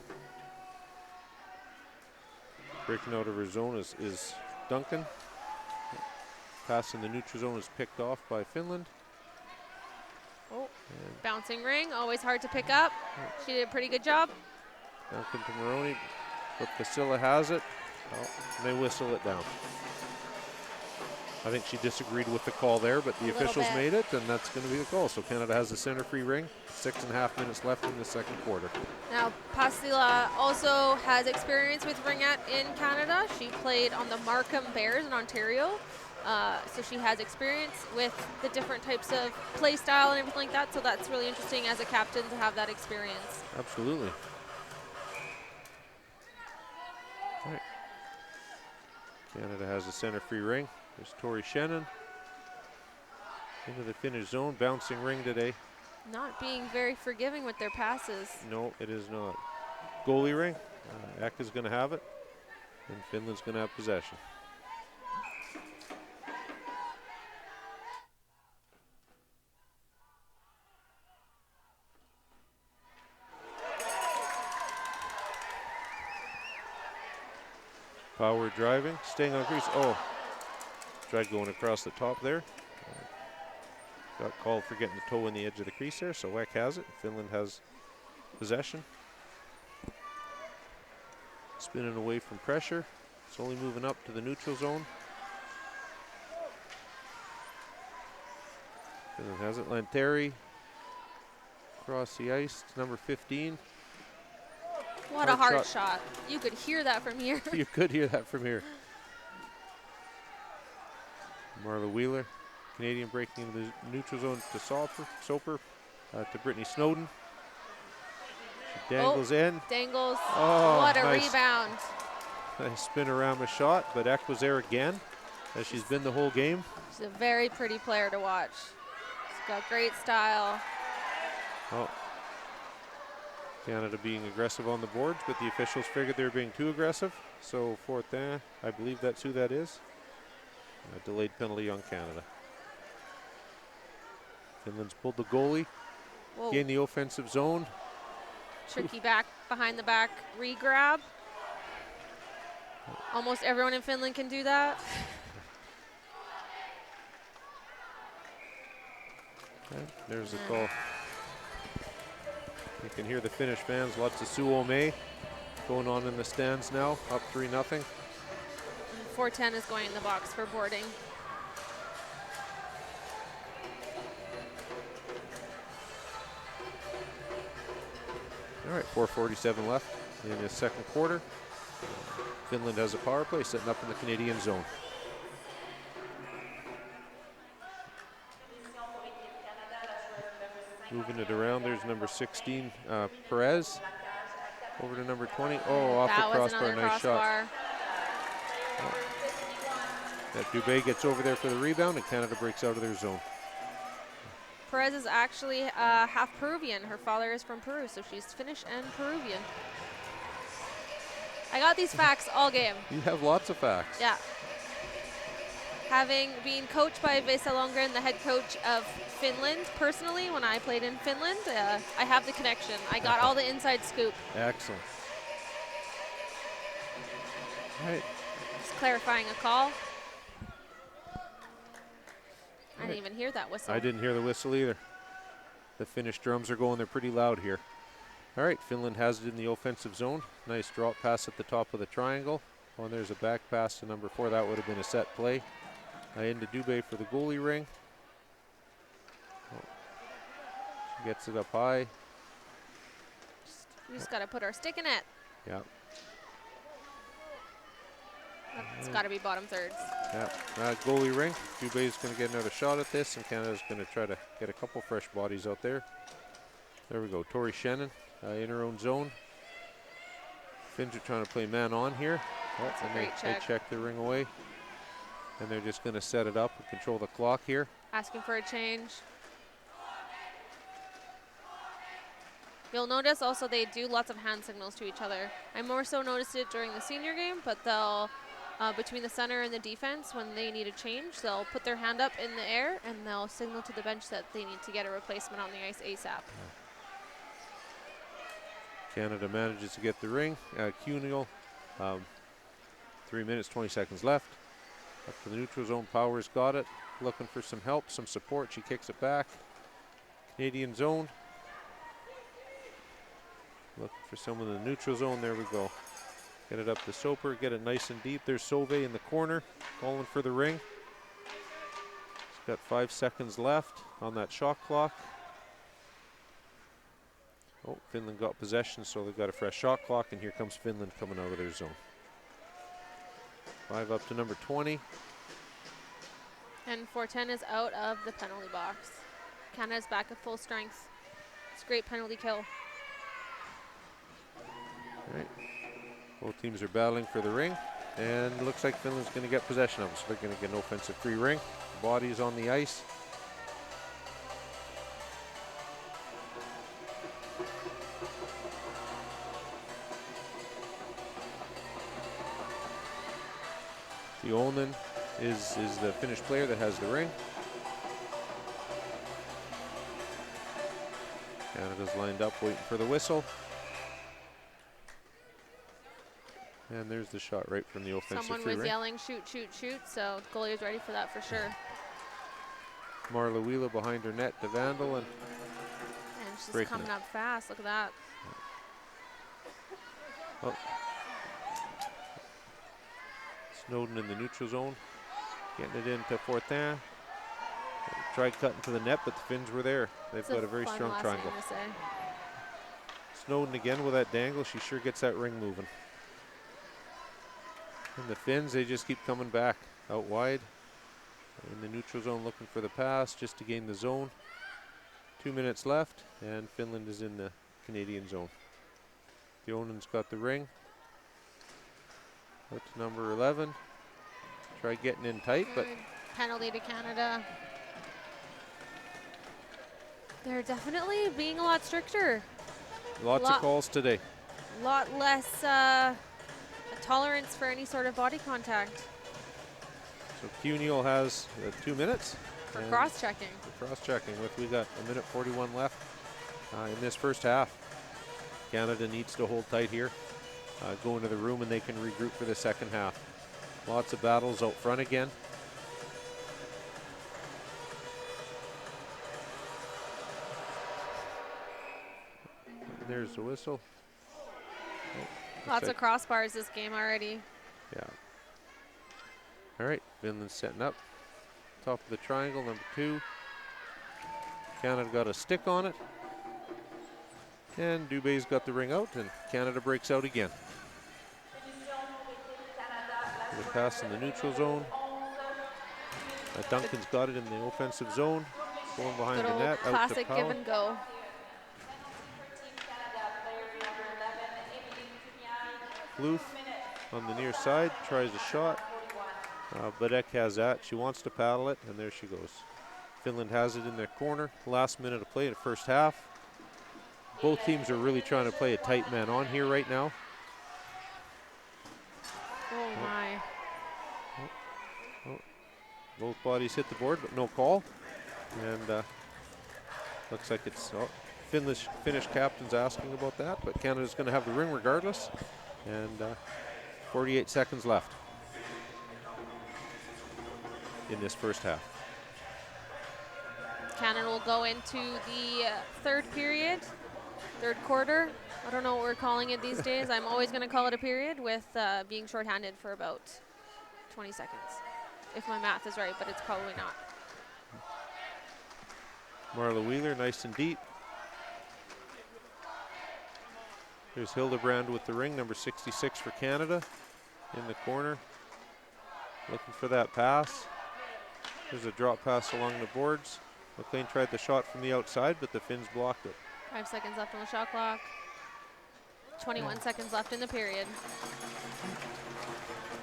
Breaking out of her zone is Duncan. Pass in the neutral zone is picked off by Finland. Oh, bouncing ring, always hard to pick up. She did a pretty good job. Duncan to Maroney, but Vasila has it. Oh, and they whistle it down. I think she disagreed with the call there, but the officials made it, and that's going to be the call. So Canada has the center free ring. 6.5 minutes left in the second quarter. Now, Pasila also has experience with Ringette in Canada. She played on the Markham Bears in Ontario. So she has experience with the different types of play style and everything like that. So that's really interesting as a captain to have that experience. Absolutely. All right. Canada has the center free ring. There's Tori Shannon into the Finnish zone. Bouncing ring today. Not being very forgiving with their passes. No, it is not. Goalie ring. Ek is going to have it, and Finland's going to have possession. Power driving, staying on crease. Oh, tried going across the top there. Got called for getting the toe in the edge of the crease there, so Weck has it. Finland has possession. Spinning away from pressure. Slowly moving up to the neutral zone. Finland has it. Lanteri across the ice to number 15. What a hard shot. You could hear that from here. You could hear that from here. Marla Wheeler, Canadian breaking into the neutral zone to Soper to Brittany Snowden. She dangles in. Dangles. Oh, what a nice. rebound. Nice spin-a-rama shot, but Eck was there again, as she's been the whole game. She's a very pretty player to watch. She's got great style. Oh. Canada being aggressive on the boards, but the officials figured they were being too aggressive. So Fortin, I believe that's who that is. A delayed penalty on Canada. Finland's pulled the goalie. Whoa. Gain the offensive zone. Tricky back, behind the back re-grab. Almost everyone in Finland can do that. Okay, there's the call. You can hear the Finnish fans, lots of Suomi going on in the stands now, up 3-0. 410 is going in the box for boarding. All right, 4:47 left in the second quarter. Finland has a power play setting up in the Canadian zone. Moving it around, there's number 16, Perez. Over to number 20. Oh, off That the was crossbar, another nice crossbar. shot. Oh. That Dubé gets over there for the rebound, and Canada breaks out of their zone. Perez is actually half Peruvian. Her father is from Peru, so she's Finnish and Peruvian. I got these facts all game. You have lots of facts. Yeah. Having been coached by Vesa Lundgren, the head coach of Finland, personally, when I played in Finland, I have the connection. I got all the inside scoop. Excellent. All right. Just clarifying a call. I didn't even hear that whistle. I didn't hear the whistle either. The Finnish drums are going. They're pretty loud here. All right, Finland has it in the offensive zone. Nice drop pass at the top of the triangle. Oh, and there's a back pass to number 4. That would have been a set play. Into Dubé for the goalie ring. Oh. She gets it up high. We just got to put our stick in it. Yeah. It's got to be bottom thirds. Yeah, goalie ring. Dubé's going to get another shot at this, and Canada's going to try to get a couple fresh bodies out there. There we go. Tori Shannon in her own zone. Finns are trying to play man on here. Oh, and they check the ring away. And they're just going to set it up and control the clock here. Asking for a change. You'll notice also they do lots of hand signals to each other. I more so noticed it during the senior game, but they'll, between the center and the defense, when they need a change, they'll put their hand up in the air and they'll signal to the bench that they need to get a replacement on the ice ASAP. Canada manages to get the ring. Cuneo, 3 minutes, 20 seconds left. Up to the neutral zone, Powers got it. Looking for some help, some support. She kicks it back. Canadian zone. Looking for someone in the neutral zone. There we go. Get it up to Soper. Get it nice and deep. There's Sauvé in the corner, calling for the ring. She's got 5 seconds left on that shot clock. Oh, Finland got possession, so they've got a fresh shot clock, and here comes Finland coming out of their zone. 5 up to number 20. And 410 is out of the penalty box. Canada's back at full strength. It's a great penalty kill. All right. Both teams are battling for the ring, and it looks like Finland's going to get possession of it, so they're going to get an offensive free ring. Bodies on the ice. Onen is the Finnish player that has the ring. Canada's lined up waiting for the whistle. And there's the shot right from the offensive Someone free was ring. yelling, shoot, shoot, shoot, so goalie was ready for that for sure. Marla Wheeler behind her net to Vandal, and And she's Breaking coming it. up fast. Look at that. oh. Snowden in the neutral zone, getting it into Fortin. Tried cutting to the net, but the Finns were there. They've It's got a very fun strong last triangle. name to say. Snowden again with that dangle. She sure gets that ring moving. And the Finns, they just keep coming back out wide. In the neutral zone looking for the pass just to gain the zone. 2 minutes left, and Finland is in the Canadian zone. Theonen's got the ring. Out to number 11. Try getting in tight, but Good penalty to Canada. They're definitely being a lot stricter. lots of Lot- calls today. A lot less tolerance for any sort of body contact So Cuneo has 2 minutes. for and cross-checking. for cross-checking. We got 1:41 left in this first half. Canada needs to hold tight here. Go into the room and they can regroup for the second half. Lots of battles out front again. There's the whistle. Lots like- of crossbars this game already. Yeah. All right, Finland's setting up. Top of the triangle, number 2. Canada got a stick on it. And Dubé's got the ring out, and Canada breaks out again. The pass in the neutral zone. Duncan's got it in the offensive zone. Going behind Good the old net, out to classic give Powell. and go. Luth on the near side, tries a shot. Badek has that. She wants to paddle it, and there she goes. Finland has it in their corner. Last minute of play in the first half. Both teams are really trying to play a tight man on here right now. Oh my. Both bodies hit the board, but no call. And looks like it's Finnish captain's asking about that, but Canada's going to have the ring regardless. And 48 seconds left in this first half. Canada will go into the third period, third quarter. I don't know what we're calling it these days. I'm always going to call it a period with being shorthanded for about 20 seconds. If my math is right, but it's probably not. Marla Wheeler, nice and deep. There's Hildebrand with the ring, number 66 for Canada in the corner. Looking for that pass. There's a drop pass along the boards. McLean tried the shot from the outside, but the Finns blocked it. 5 seconds left on the shot clock. 21 seconds left in the period.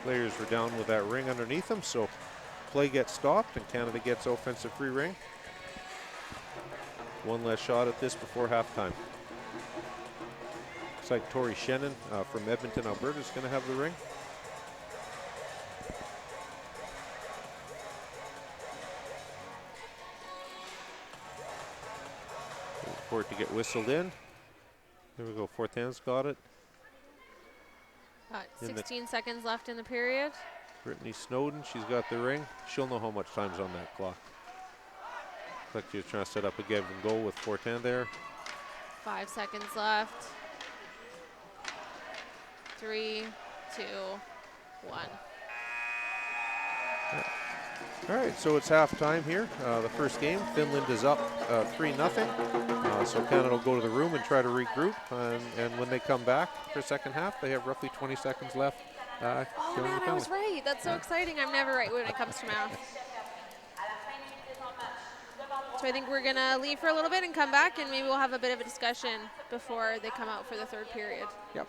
Players were down with that ring underneath them, so play gets stopped and Canada gets offensive free ring. One less shot at this before halftime. Looks like Tori Shannon from Edmonton, Alberta is going to have the ring. Wait for it to get whistled in. There we go, Fortin's got it. In the- 16 seconds left in the period. Brittany Snowden, she's got the ring. She'll know how much time's on that clock. Looks like she was trying to set up a give and go with Fortin there. 5 seconds left. 3, 2, 1. All right, so it's halftime here. The first game, Finland is up 3-0. So Canada will go to the room and try to regroup. And when they come back for second half, they have roughly 20 seconds left. Oh during the man, I was penalty. right. That's so exciting. I'm never right when it comes to math. So I think we're going to leave for a little bit and come back, and maybe we'll have a bit of a discussion before they come out for the third period. Yep.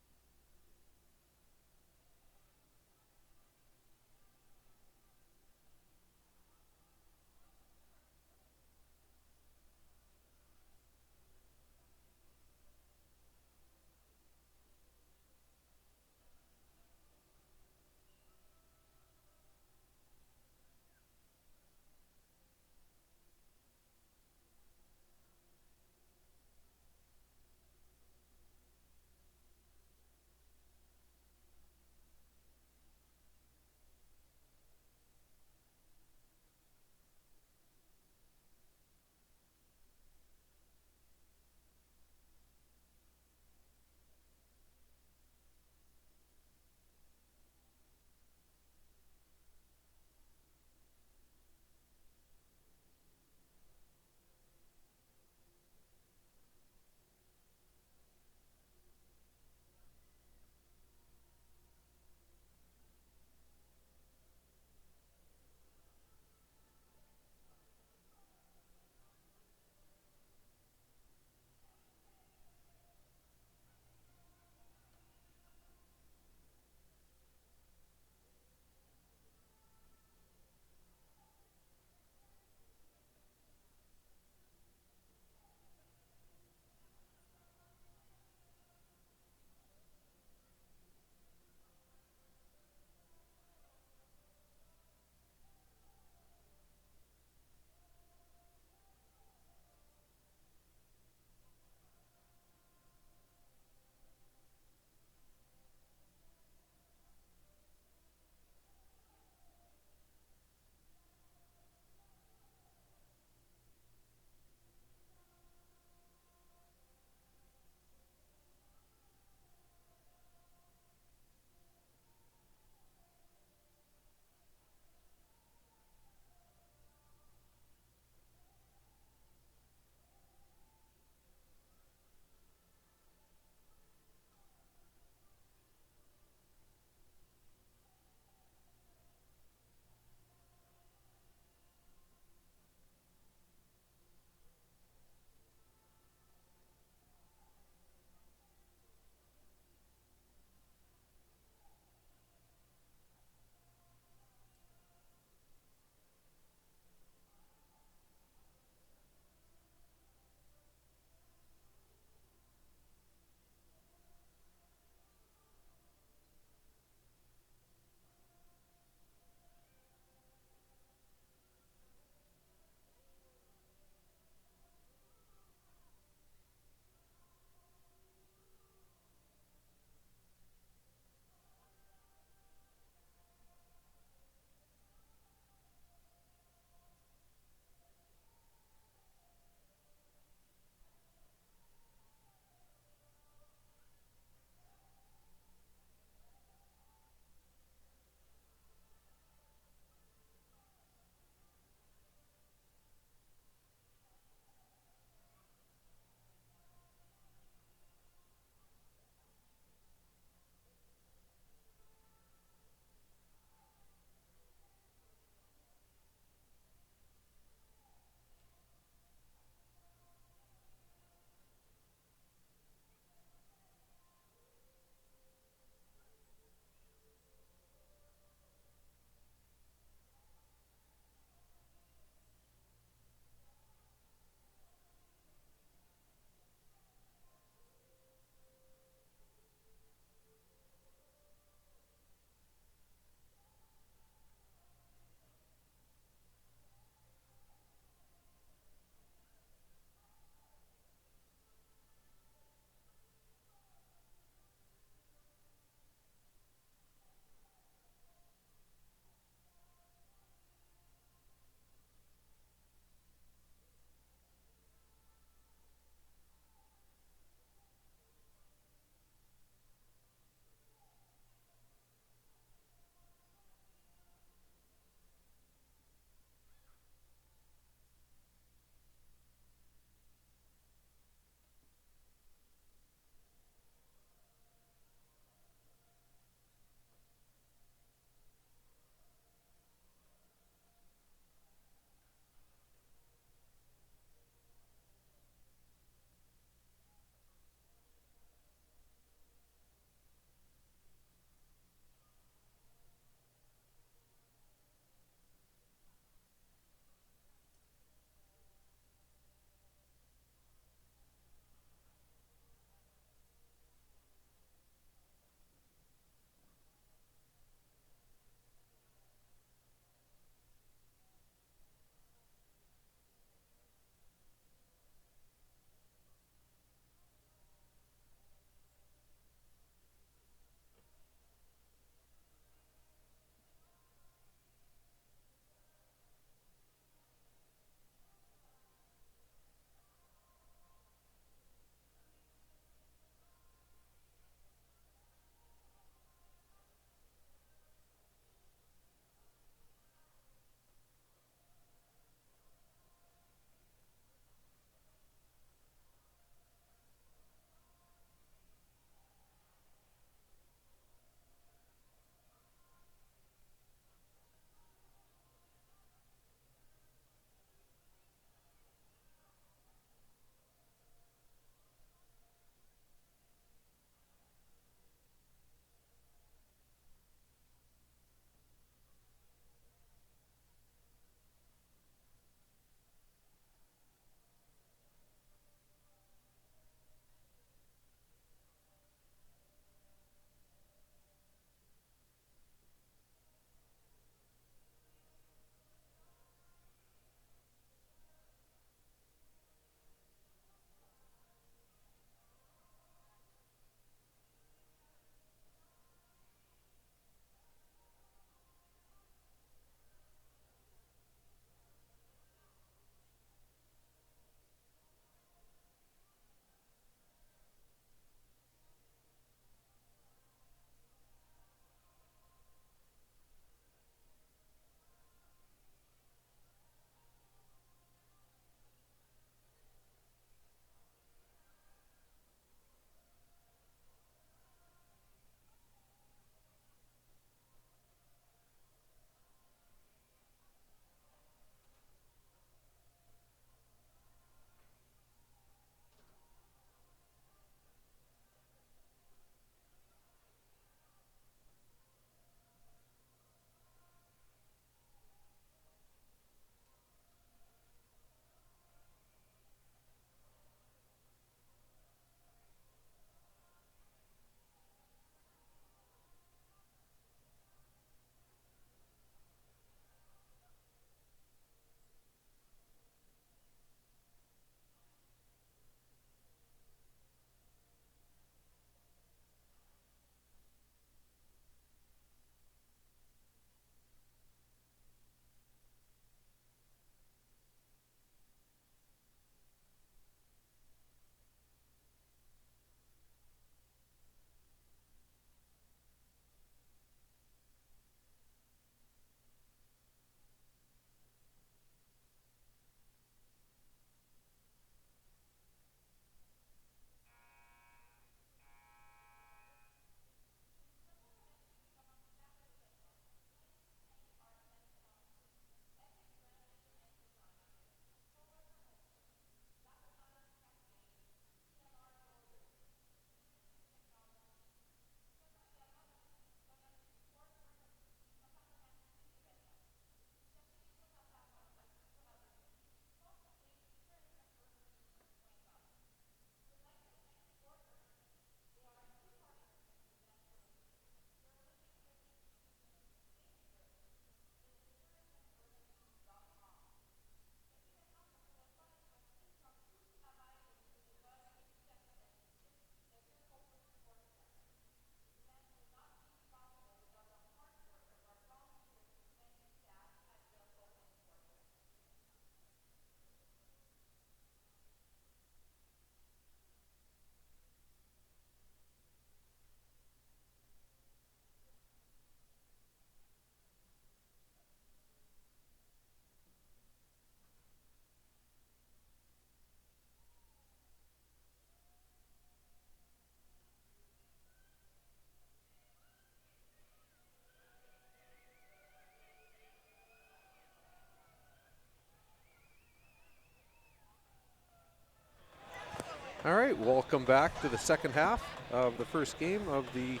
right, welcome back to the second half of the first game of the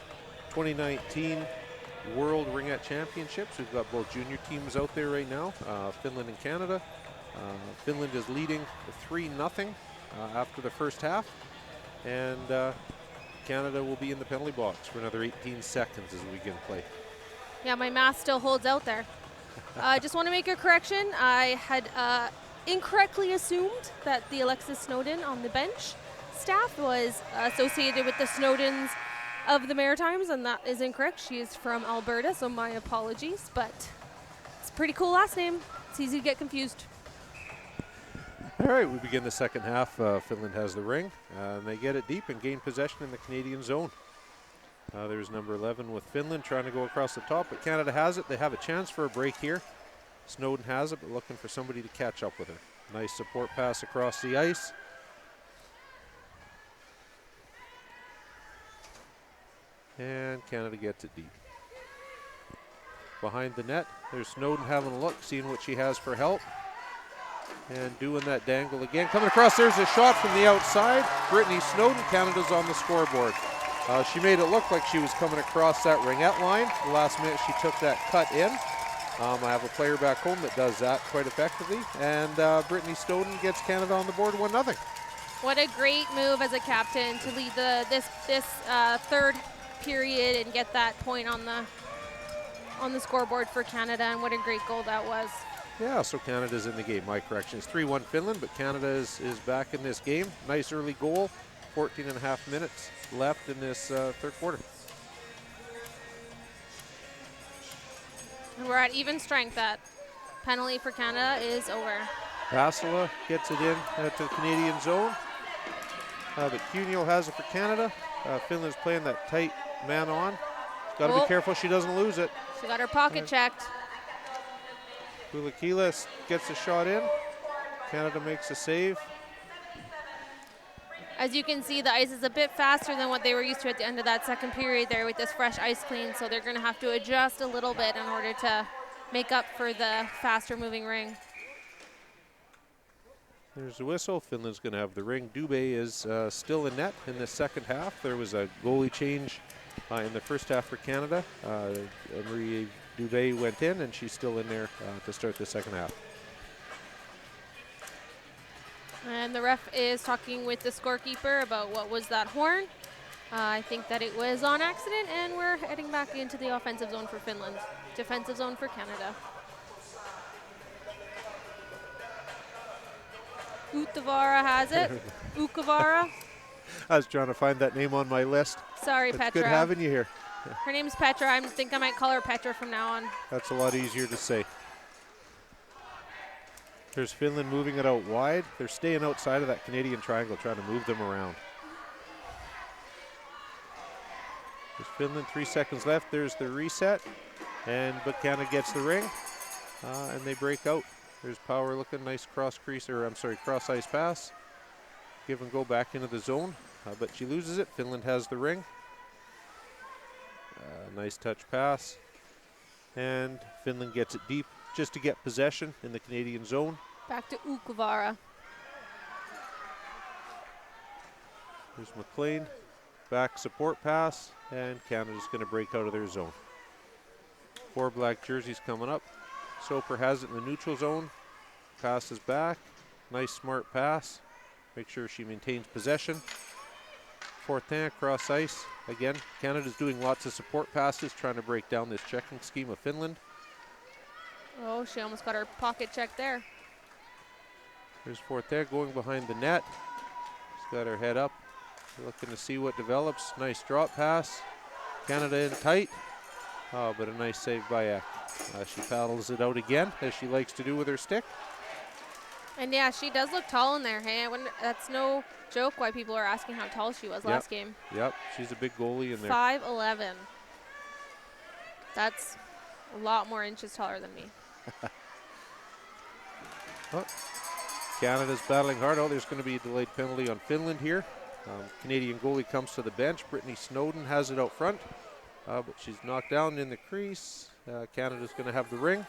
2019 World Ringette Championships. We've got both junior teams out there right now, Finland and Canada. Finland is leading 3-0 after the first half, and Canada will be in the penalty box for another 18 seconds as we begin play. Yeah, my math still holds out there. I just want to make a correction. I had incorrectly assumed that the Alexis Snowden on the bench staff was associated with the Snowdens of the Maritimes, and that is incorrect. She is from Alberta, so my apologies, but it's a pretty cool last name. It's easy to get confused. All right, we begin the second half. Finland has the ring, and they get it deep and gain possession in the Canadian zone. There's number 11 with Finland trying to go across the top, but Canada has it. They have a chance for a break here. Snowden has it, but looking for somebody to catch up with her. Nice support pass across the ice. And Canada gets it deep. Behind the net, there's Snowden having a look, seeing what she has for help. And doing that dangle again. Coming across, there's a shot from the outside. Brittany Snowden, Canada's on the scoreboard. She made it look like she was coming across that ringette line. The last minute she took that cut in. I have a player back home that does that quite effectively. And Brittany Snowden gets Canada on the board 1-0. What a great move as a captain to lead this third period and get that point on the scoreboard for Canada, and what a great goal that was. Yeah, so Canada's in the game. My correction is 3-1 Finland, but Canada is back in this game. Nice early goal. 14.5 minutes left in this third quarter. And we're at even strength. That penalty for Canada is over. Vasila gets it in to the Canadian zone. But Cuneo has it for Canada. Finland's playing that tight man on. Got to be careful she doesn't lose it. She got her pocket checked. Kulakila gets a shot in. Canada makes a save. As you can see, the ice is a bit faster than what they were used to at the end of that second period there with this fresh ice clean, so they're going to have to adjust a little bit in order to make up for the faster moving ring. There's a whistle. Finland's going to have the ring. Dubé is still in net in the second half. There was a goalie change in the first half for Canada. Marie Dubé went in, and she's still in there to start the second half. And the ref is talking with the scorekeeper about what was that horn. I think that it was on accident, and we're heading back into the offensive zone for Finland. Defensive zone for Canada. Utavara has it. Ukavara. I was trying to find that name on my list. Sorry, It's Petra. good having you here. Her name's Petra. I think I might call her Petra from now on. That's a lot easier to say. There's Finland moving it out wide. They're staying outside of that Canadian triangle, trying to move them around. There's Finland, 3 seconds left. There's the reset, but Canada gets the ring, and they break out. There's Power looking nice cross ice pass. Give and go back into the zone, but she loses it. Finland has the ring. Nice touch pass, and Finland gets it deep just to get possession in the Canadian zone. Back to Ukavara. There's McLean, back support pass, and Canada's going to break out of their zone. 4 black jerseys coming up. Soper has it in the neutral zone. Passes back. Nice smart pass. Make sure she maintains possession. Fortin across ice. Again, Canada's doing lots of support passes, trying to break down this checking scheme of Finland. Oh, she almost got her pocket check there. There's Fortin going behind the net. She's got her head up, looking to see what develops. Nice drop pass. Canada in tight. Oh, but a nice save by Eck. She paddles it out again, as she likes to do with her stick. And yeah, she does look tall in there. Hey, that's no joke why people are asking how tall she was last game. Yep, she's a big goalie in there. 5'11". That's a lot more inches taller than me. Oh, Canada's battling hard. Oh, there's going to be a delayed penalty on Finland here. Canadian goalie comes to the bench. Brittany Snowden has it out front, but she's knocked down in the crease. Canada's going to have the ring,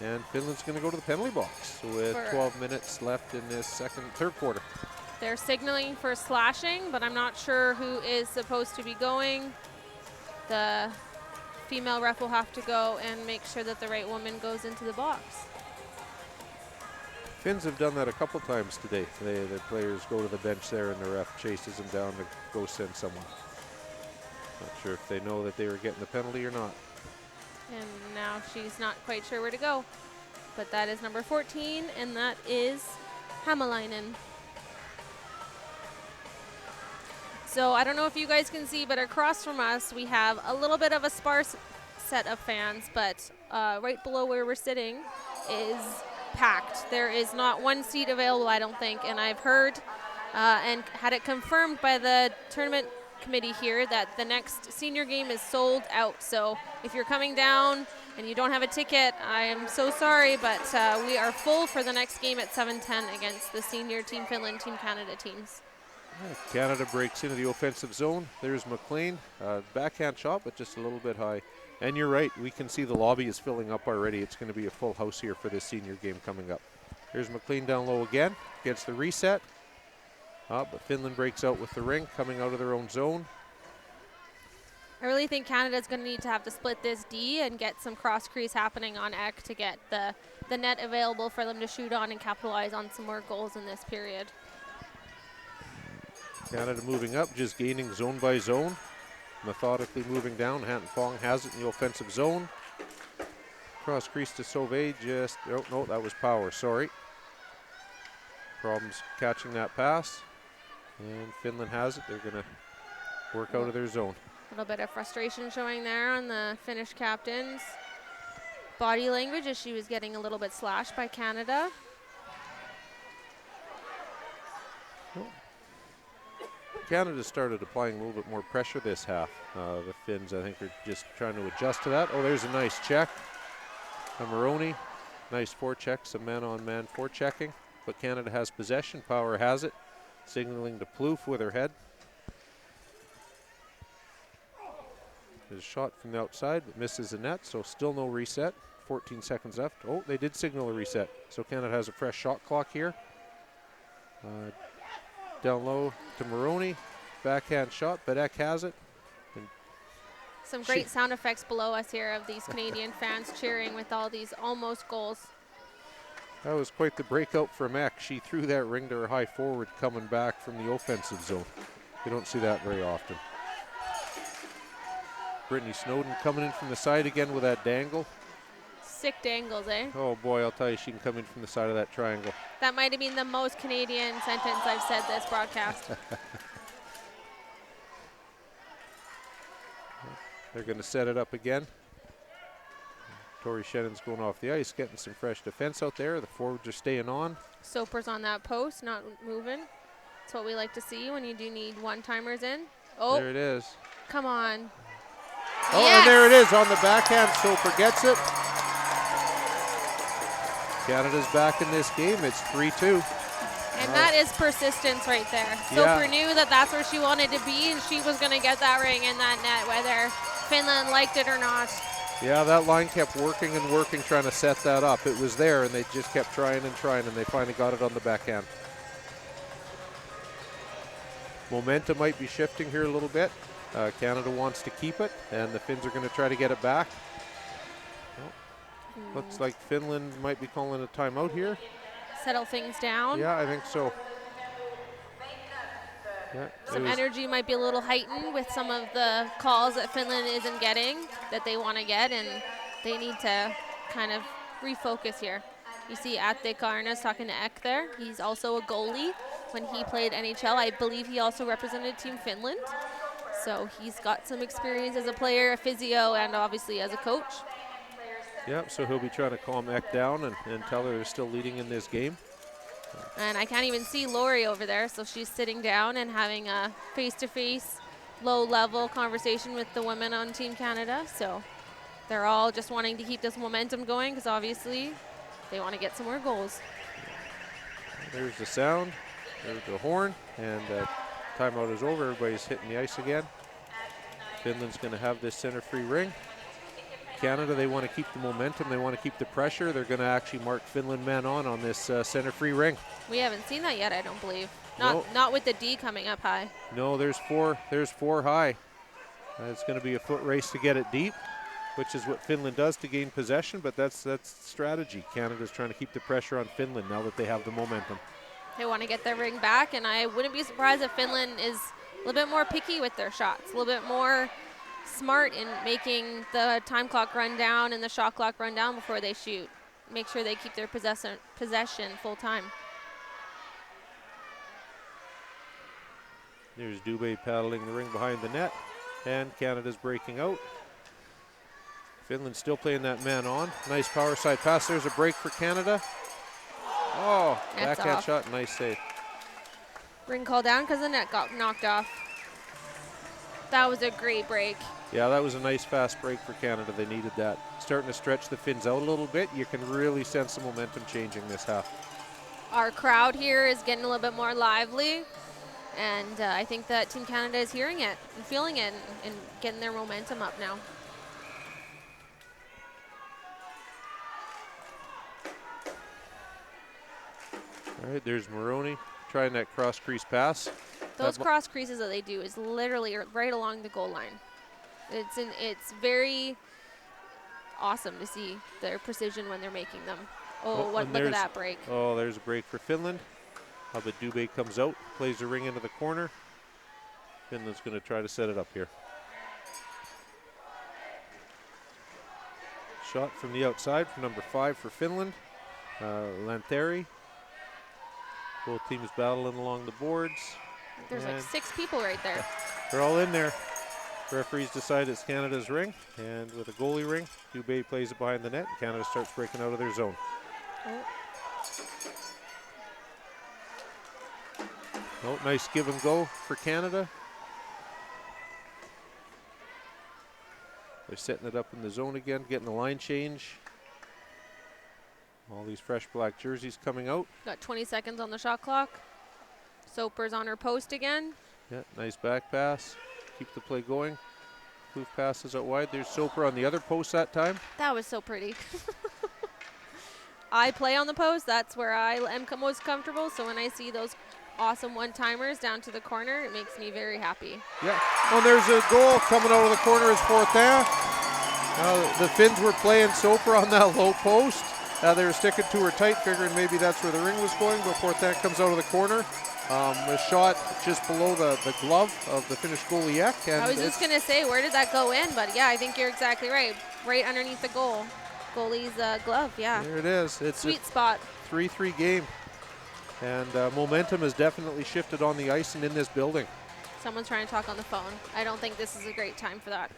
and Finland's going to go to the penalty box with 12 minutes left in this third quarter. They're signaling for slashing, but I'm not sure who is supposed to be going. The female ref will have to go and make sure that the right woman goes into the box. Finns have done that a couple times today. The players go to the bench there and the ref chases them down to go send someone. Not sure if they know that they were getting the penalty or not. And now she's not quite sure where to go. But that is number 14, and that is Hämäläinen. So I don't know if you guys can see, but across from us, we have a little bit of a sparse set of fans, but right below where we're sitting is packed. There is not one seat available, I don't think, and I've heard and had it confirmed by the tournament committee here that the next senior game is sold out. So if you're coming down and you don't have a ticket, I am so sorry, but we are full for the next game at 7:10 against the senior Team Finland, Team Canada teams. Canada breaks into the offensive zone. There's McLean. Backhand shot, but just a little bit high. And you're right, we can see the lobby is filling up already. It's going to be a full house here for this senior game coming up. Here's McLean down low again, gets the reset. But Finland breaks out with the ring, coming out of their own zone. I really think Canada's going to need to have to split this D and get some cross crease happening on Eck to get the net available for them to shoot on and capitalize on some more goals in this period. Canada moving up, just gaining zone by zone. Methodically moving down. Hanton Fong has it in the offensive zone. Cross crease to Sauvé, just, oh no, that was Power, sorry. Problems catching that pass. And Finland has it. They're going to work out of their zone. A little bit of frustration showing there on the Finnish captain's body language as she was getting a little bit slashed by Canada. Canada started applying a little bit more pressure this half. The Finns, I think, are just trying to adjust to that. Oh, there's a nice check from Maroney. Nice forecheck, some man-on-man forechecking. But Canada has possession. Power has it. Signaling to Plouffe with her head. There's a shot from the outside, but misses the net, so still no reset. 14 seconds left. Oh, they did signal a reset. So Canada has a fresh shot clock here. Down low to Maroney. Backhand shot, but Eck has it. And some great sound effects below us here of these Canadian fans cheering with all these almost goals. That was quite the breakout from Eck. She threw that ring to her high forward coming back from the offensive zone. You don't see that very often. Brittany Snowden coming in from the side again with that dangle. Sick dangles, eh? Oh boy, I'll tell you, she can come in from the side of that triangle. That might have been the most Canadian sentence I've said this broadcast. They're going to set it up again. Tori Shannon's going off the ice, getting some fresh defense out there. The forwards are staying on. Soper's on that post, not moving. That's what we like to see when you do need one-timers in. Oh, there it is. Come on. Oh, yes! And there it is on the backhand. Soper gets it. Canada's back in this game. It's 3-2. And that is persistence right there. Soper knew that that's where she wanted to be, and she was going to get that ring in that net, whether Finland liked it or not. Yeah, that line kept working and working, trying to set that up. It was there, and they just kept trying and trying, and they finally got it on the backhand. Momentum might be shifting here a little bit. Canada wants to keep it, and the Finns are going to try to get it back. Looks like Finland might be calling a timeout here. Settle things down. Yeah, I think so. Yeah, some energy might be a little heightened with some of the calls that Finland isn't getting that they want to get, and they need to kind of refocus here. You see Atte Karnas talking to Eck there. He's also a goalie. When he played NHL, I believe he also represented Team Finland. So he's got some experience as a player, a physio, and obviously as a coach. Yep, so he'll be trying to calm Eck down and tell her they're still leading in this game. And I can't even see Lori over there, so she's sitting down and having a face-to-face, low-level conversation with the women on Team Canada. So they're all just wanting to keep this momentum going because obviously they want to get some more goals. There's the sound, there's the horn, and timeout is over. Everybody's hitting the ice again. Finland's going to have this center free ring. Canada, they want to keep the momentum. They want to keep the pressure. They're going to actually mark Finland man on this center free ring. We haven't seen that yet, I don't believe. Not with the D coming up high. No, there's four high. It's going to be a foot race to get it deep, which is what Finland does to gain possession, but that's strategy. Canada's trying to keep the pressure on Finland now that they have the momentum. They want to get their ring back, and I wouldn't be surprised if Finland is a little bit more picky with their shots, a little bit more smart in making the time clock run down and the shot clock run down before they shoot. Make sure they keep their possession full time. There's Dubé paddling the ring behind the net, and Canada's breaking out. Finland's still playing that man on. Nice power side pass. There's a break for Canada. Oh, That's backhand off. shot. Nice save. Ring call down because the net got knocked off. That was a great break. Yeah, that was a nice fast break for Canada. They needed that. Starting to stretch the Finns out a little bit. You can really sense the momentum changing this half. Our crowd here is getting a little bit more lively, and I think that Team Canada is hearing it and feeling it and getting their momentum up now. All right, there's Maroney trying that cross crease pass. Those cross creases that they do is literally right along the goal line. It's very awesome to see their precision when they're making them. Oh, look at that break. Oh, there's a break for Finland. But Dubé comes out, plays the ring into the corner. Finland's going to try to set it up here. Shot from the outside from number 5 for Finland. Lantheri. Both teams battling along the boards. There's like 6 people right there. They're all in there. Referees decide it's Canada's ring, and with a goalie ring, Dubé plays it behind the net, and Canada starts breaking out of their zone. Oh, nice give and go for Canada. They're setting it up in the zone again, getting the line change. All these fresh black jerseys coming out. Got 20 seconds on the shot clock. Soper's on her post again. Yeah, nice back pass. Keep the play going. Kloof passes out wide. There's Soper on the other post that time. That was so pretty. I play on the post. That's where I am most comfortable. So when I see those awesome one-timers down to the corner, it makes me very happy. Yeah. Oh, there's a goal coming out of the corner is Fortin. The Finns were playing Soper on that low post. They were sticking to her tight, figuring maybe that's where the ring was going, but Fortin comes out of the corner. A shot just below the glove of the Finnish goalie Ek. And I was just going to say, where did that go in? But yeah, I think you're exactly right. Right underneath the goalie's glove, yeah. There it is. It's sweet spot. 3-3 game. And momentum has definitely shifted on the ice and in this building. Someone's trying to talk on the phone. I don't think this is a great time for that.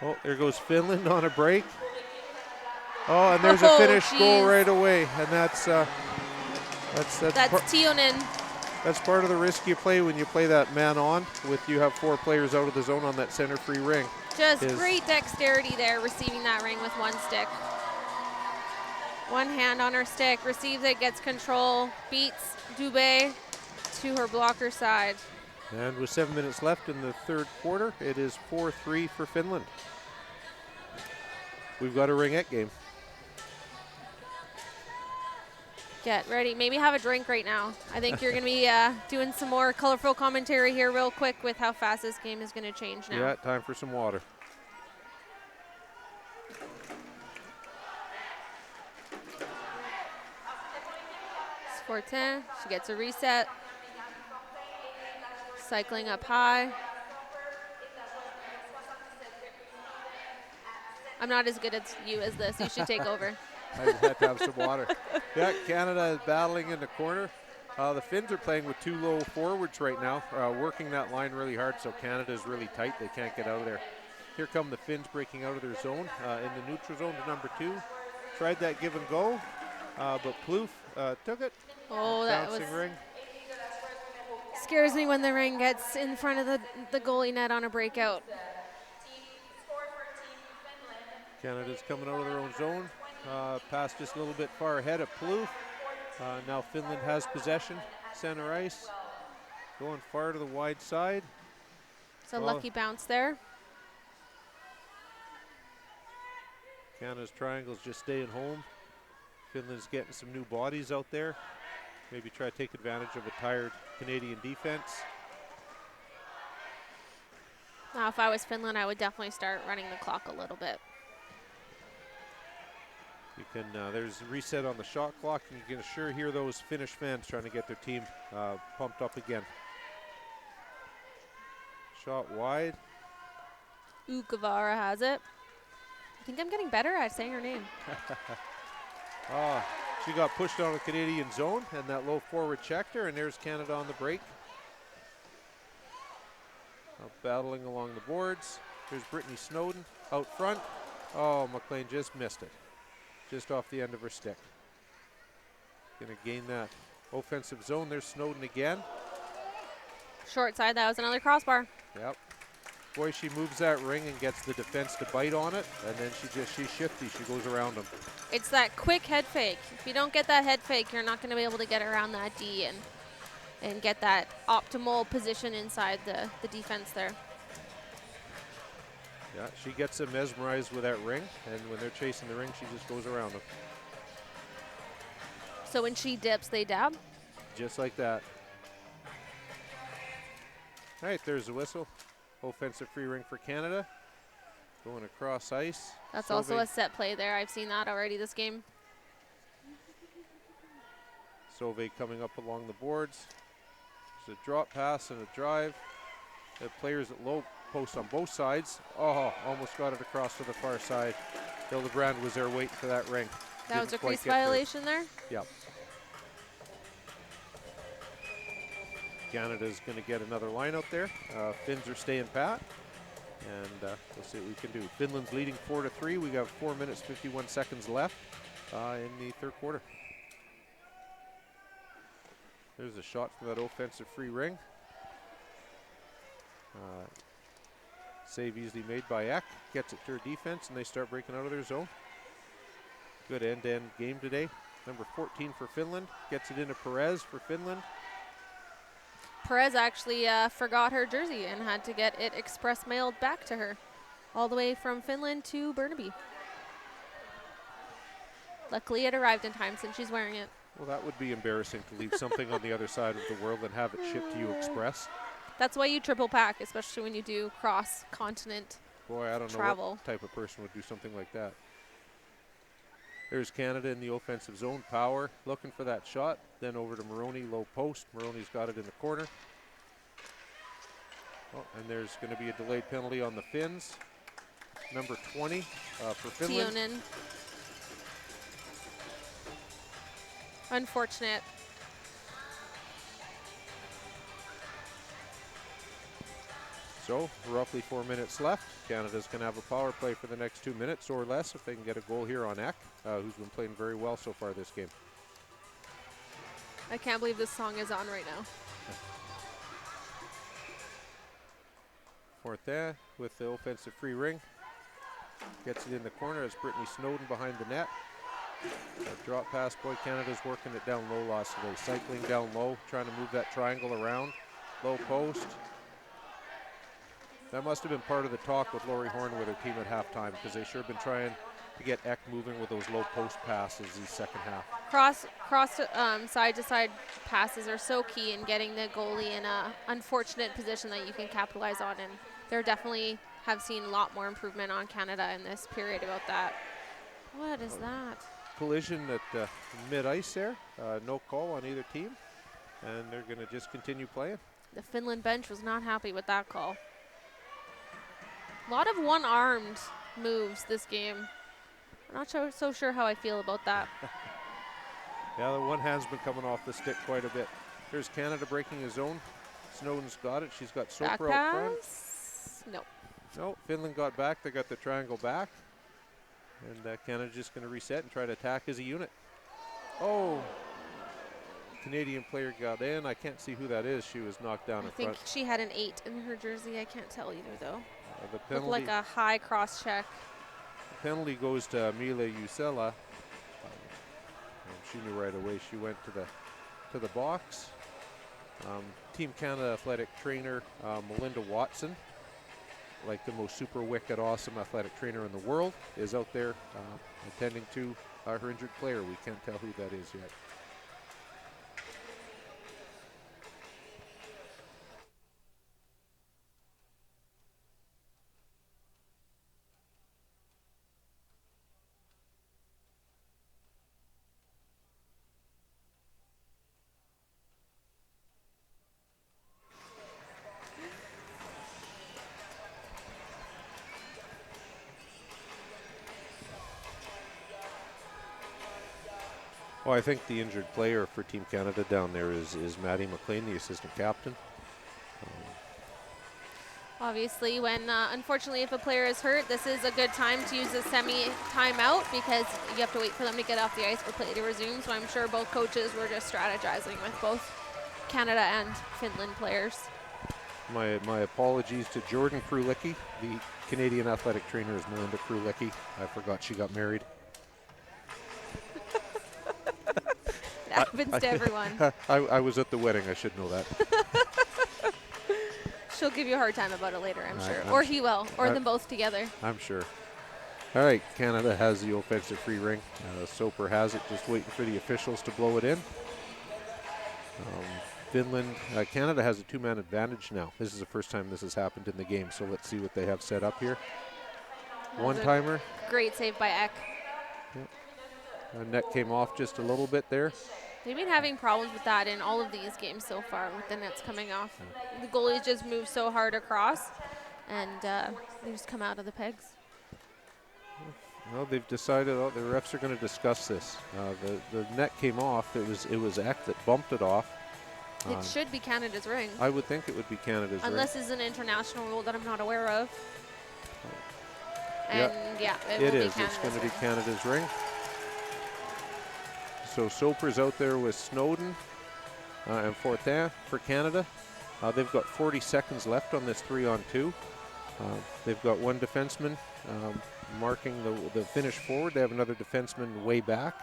Oh, there goes Finland on a break. Oh, and there's a Finnish goal right away. And that's Tionin. That's part of the risk you play when you play that man on with you have 4 players out of the zone on that center free ring. Just great dexterity there, receiving that ring with one stick. One hand on her stick, receives it, gets control, beats Dubé to her blocker side. And with 7 minutes left in the third quarter, it is 4-3 for Finland. We've got a ringette game. Get ready. Maybe have a drink right now. I think you're going to be doing some more colorful commentary here real quick with how fast this game is going to change now. Yeah, time for some water. Fortin, she gets a reset. Cycling up high. I'm not as good as you as this. You should take over. I just had to have some water. Yeah, Canada is battling in the corner. The Finns are playing with 2 low forwards right now, working that line really hard, so Canada is really tight. They can't get out of there. Here come the Finns breaking out of their zone in the neutral zone to number 2. Tried that give and go, but Kloof took it. Oh, that Bouncing was ring. Scares me when the ring gets in front of the goalie net on a breakout. Canada's coming out of their own zone. Pass just a little bit far ahead of Kloof. Now Finland has possession, center ice. Going far to the wide side. It's a lucky bounce there. Canada's triangle's just staying home. Finland's getting some new bodies out there. maybe try to take advantage of a tired Canadian defense. Now, if I was Finland, I would definitely start running the clock a little bit. You can, there's a reset on the shot clock, and you can sure hear those Finnish fans trying to get their team pumped up again. Shot wide. Ukavara has it. I think I'm getting better at saying her name. She got pushed on a Canadian zone, and that low forward checked her, and there's Canada on the break. Battling along the boards. Here's Brittany Snowden out front. Oh, McLean just missed it. Just off the end of her stick. Gonna gain that offensive zone. There's Snowden again. Short side, that was another crossbar. Yep. Boy, she moves that ring and gets the defense to bite on it, and then she's shifty. She goes around them. It's that quick head fake. If you don't get that head fake, you're not going to be able to get around that D and get that optimal position inside the defense there. Yeah, she gets them mesmerized with that ring, and when they're chasing the ring, she just goes around them. So when she dips, they dab? Just like that. All right, there's the whistle. Offensive free ring for Canada. Going across ice. That's also a set play there. I've seen that already this game. Sauvé coming up along the boards. There's a drop pass and a drive. The players at low post on both sides. Oh, almost got it across to the far side. Hildebrand was there waiting for that ring. That was a crease violation there? Yep. Canada's going to get another line out there. Finns are staying pat. And we'll see what we can do. Finland's leading 4-3. We got 4 minutes, 51 seconds left in the third quarter. There's a shot from that offensive free ring. Save easily made by Ek. Gets it to her defense, and they start breaking out of their zone. Good end-to-end game today. Number 14 for Finland. Gets it into Perez for Finland. Perez actually forgot her jersey and had to get it express mailed back to her all the way from Finland to Burnaby. Luckily, it arrived in time since she's wearing it. Well, that would be embarrassing to leave something on the other side of the world and have it shipped to you express. That's why you triple pack, especially when you do cross-continent Boy, I don't travel. know what type of person would do something like that. There's Canada in the offensive zone. Power looking for that shot. Then over to Maroney, low post. Maroney's got it in the corner. Oh, and there's going to be a delayed penalty on the Finns. Number 20 for Finland. Tionen. Unfortunate. So roughly 4 minutes left. Canada's going to have a power play for the next 2 minutes or less if they can get a goal here on Ek, who's been playing very well so far this game. I can't believe this song is on right now. Fortin with the offensive free ring. Gets it in the corner as Brittany Snowden behind the net. A drop pass, boy, Canada's working it down low loss today. Cycling down low, trying to move that triangle around. Low post. That must have been part of the talk with Laurie Horn with her team at halftime, because they sure have been trying to get Ek moving with those low post passes the second half. Cross side-to-side passes are so key in getting the goalie in a unfortunate position that you can capitalize on, and they definitely have seen a lot more improvement on Canada in this period about that. What is that? Collision at mid-ice there. No call on either team, and they're going to just continue playing. The Finland bench was not happy with that call. A lot of one-armed moves this game. I'm not so sure how I feel about that. Yeah, the one hand's been coming off the stick quite a bit. There's Canada breaking his zone. Snowden's got it. She's got Back Soper out front. pass? No. No, Finland got back. They got the triangle back. And Canada's just going to reset and try to attack as a unit. Oh, Canadian player got in. I can't see who that is. She was knocked down in I think front. she had an 8 in her jersey. I can't tell either, though. The Looked penalty, like a high cross check. the penalty goes to Mila Usela. She knew right away. She went to the box. Team Canada athletic trainer Melinda Watson, like the most super wicked awesome athletic trainer in the world, is out there attending to her injured player. We can't tell who that is yet. Well, I think the injured player for Team Canada down there is Maddie McLean, the assistant captain. Obviously, when unfortunately if a player is hurt, this is a good time to use a semi-timeout because you have to wait for them to get off the ice for play to resume. So I'm sure both coaches were just strategizing with both Canada and Finland players. My apologies to Jordan Krulicki. The Canadian athletic trainer is Melinda Krulicki. I forgot she got married. It happens to everyone. I was at the wedding. I should know that. She'll give you a hard time about it later, I'm sure. I'm Or su- he will, or them both together. I'm sure. All right, Canada has the offensive free ring. Soper has it, just waiting for the officials to blow it in. Finland, Canada has a two-man advantage now. This is the first time this has happened in the game, so let's see what they have set up here. One-timer. Great save by Eck. Net came off just a little bit there. They've been having problems with that in all of these games so far with the nets coming off. The goalies just move so hard across, and they just come out of the pegs. Well, they've decided the refs are going to discuss this. The net came off. It was Eck that bumped it off. It should be Canada's ring. I would think it would be Canada's Unless ring. it's an international rule that I'm not aware of. Yeah, And yeah, it will be is. It's Canada's going to be ring. Canada's ring. So Soper's out there with Snowden and Fortin for Canada. They've got 40 seconds left on this 3-on-2. They've got one defenseman marking the finish forward. They have another defenseman way back.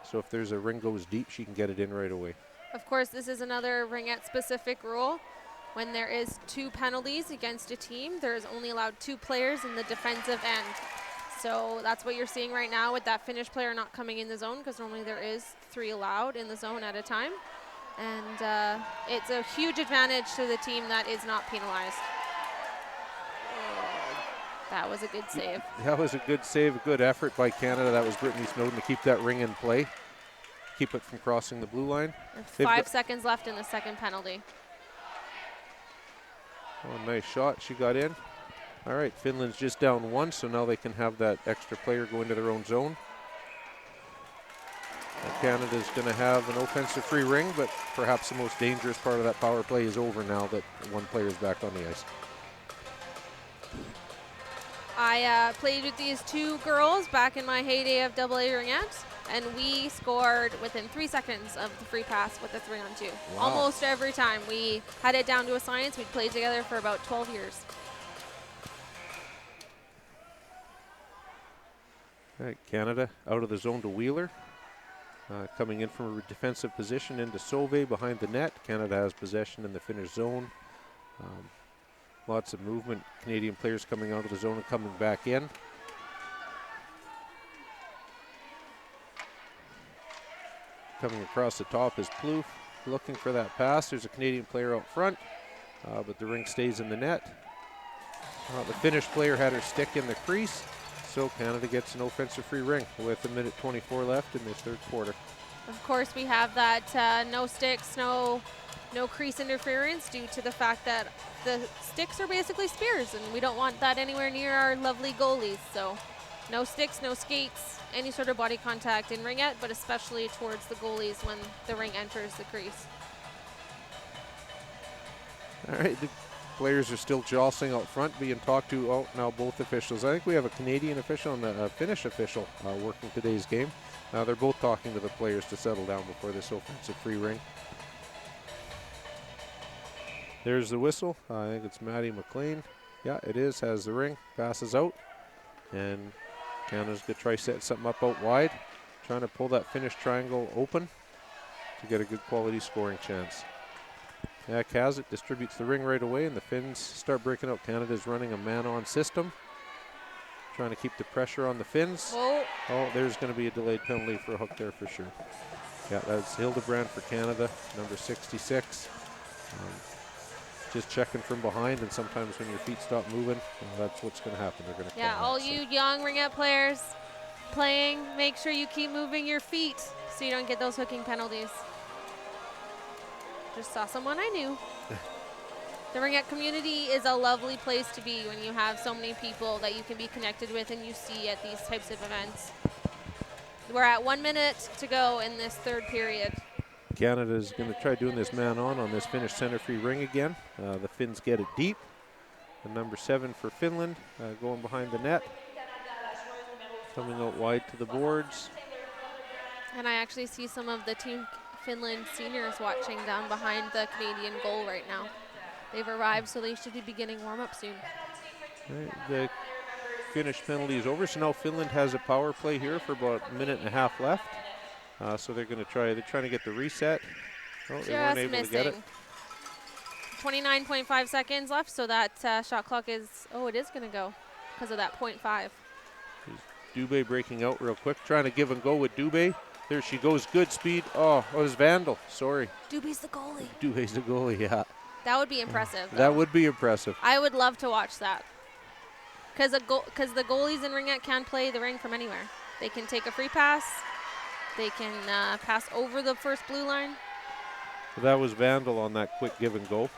So if there's a ring goes deep, she can get it in right away. Of course, this is another ringette-specific rule. When there is 2 penalties against a team, there is only allowed 2 players in the defensive end. So that's what you're seeing right now with that Finnish player not coming in the zone, because normally there is 3 allowed in the zone at a time. And it's a huge advantage to the team that is not penalized. That was a good save. That was a good save, a good effort by Canada. That was Brittany Snowden to keep that ring in play, keep it from crossing the blue line. There's 5 seconds left in the second penalty. Oh, nice shot. She got in. All right, Finland's just down 1, so now they can have that extra player go into their own zone. Canada's going to have an offensive free ring, but perhaps the most dangerous part of that power play is over now that one player is back on the ice. I played with these 2 girls back in my heyday of AA ringettes, and we scored within 3 seconds of the free pass with a 3-on-2. Wow. Almost every time. We had it down to a science. We'd played together for about 12 years. All right, Canada out of the zone to Wheeler. Coming in from a defensive position into Sauvé behind the net. Canada has possession in the Finnish zone. Lots of movement. Canadian players coming out of the zone and coming back in. Coming across the top is Plouffe, looking for that pass. There's a Canadian player out front, but the ring stays in the net. The Finnish player had her stick in the crease, so Canada gets an offensive free ring with 1:24 left in this third quarter. Of course, we have that no sticks, no crease interference due to the fact that the sticks are basically spears, and we don't want that anywhere near our lovely goalies. So no sticks, no skates, any sort of body contact in ringette, but especially towards the goalies when the ring enters the crease. All right, the players are still jostling out front, being talked to. Oh, now both officials. I think we have a Canadian official and a Finnish official working today's game. They're both talking to the players to settle down before this offensive free ring. There's the whistle. I think it's Maddie McLean. Yeah, it is. Has the ring. Passes out. And Canada's going to try setting something up out wide. Trying to pull that Finnish triangle open to get a good quality scoring chance. Eck has it. Distributes the ring right away. And the Finns start breaking out. Canada's running a man-on system. Trying to keep the pressure on the Finns. Whoa. Oh, there's going to be a delayed penalty for a hook there for sure. Yeah, that's Hildebrand for Canada, number 66. Just checking from behind, and sometimes when your feet stop moving, that's what's going to happen. They're going to Yeah, all you young ringette players playing, make sure you keep moving your feet so you don't get those hooking penalties. Just saw someone I knew. The ringette community is a lovely place to be when you have so many people that you can be connected with and you see at these types of events. we're at 1 minute to go in this third period. Canada's going to try doing this man-on this Finnish center-free ring again. The Finns get it deep. The number 7 for Finland going behind the net. Coming out wide to the boards. And I actually see some of the Team Finland seniors watching down behind the Canadian goal right now. They've arrived, so they should be beginning warm-up soon. Right, the Finnish penalty is over, so now Finland has a power play here for about a minute and a half left. So they're going to try, they're trying to get the reset. Oh, they weren't able to get it. 29.5 seconds left, so that shot clock is, it is going to go because of that 0.5. Dubé breaking out real quick, trying to give and go with Dubé. There she goes, good speed. Oh, it was Vandal, sorry. Dubé's the goalie. Dubé's the goalie, yeah. That would be impressive. That would be impressive. I would love to watch that. Because the goalies in Ringette can play the ring from anywhere. They can take a free pass. They can pass over the first blue line. That was Vandal on that quick give and go.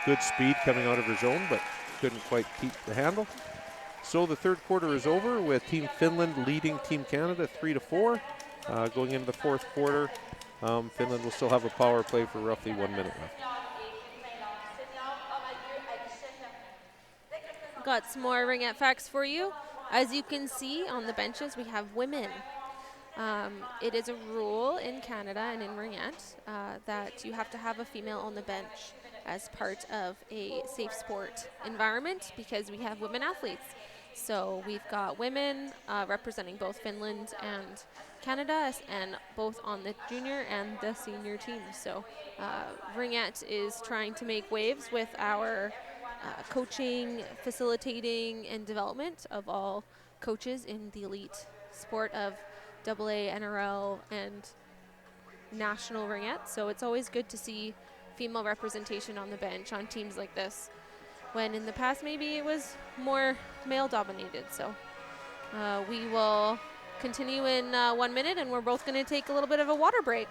Good speed coming out of her zone, but couldn't quite keep the handle. So the third quarter is over with Team Finland leading Team Canada 3-4. Going into the fourth quarter, Finland will still have a power play for roughly 1 minute left. Got some more Ringette facts for you. As you can see on the benches, we have women. It is a rule in Canada and in Ringette that you have to have a female on the bench as part of a safe sport environment because we have women athletes. So we've got women representing both Finland and Canada, and both on the junior and the senior team. So Ringette is trying to make waves with our coaching, facilitating, and development of all coaches in the elite sport of AA, NRL, and national Ringette. So it's always good to see female representation on the bench on teams like this, when in the past maybe it was more male dominated. So we will continue in 1 minute, and we're both going to take a little bit of a water break.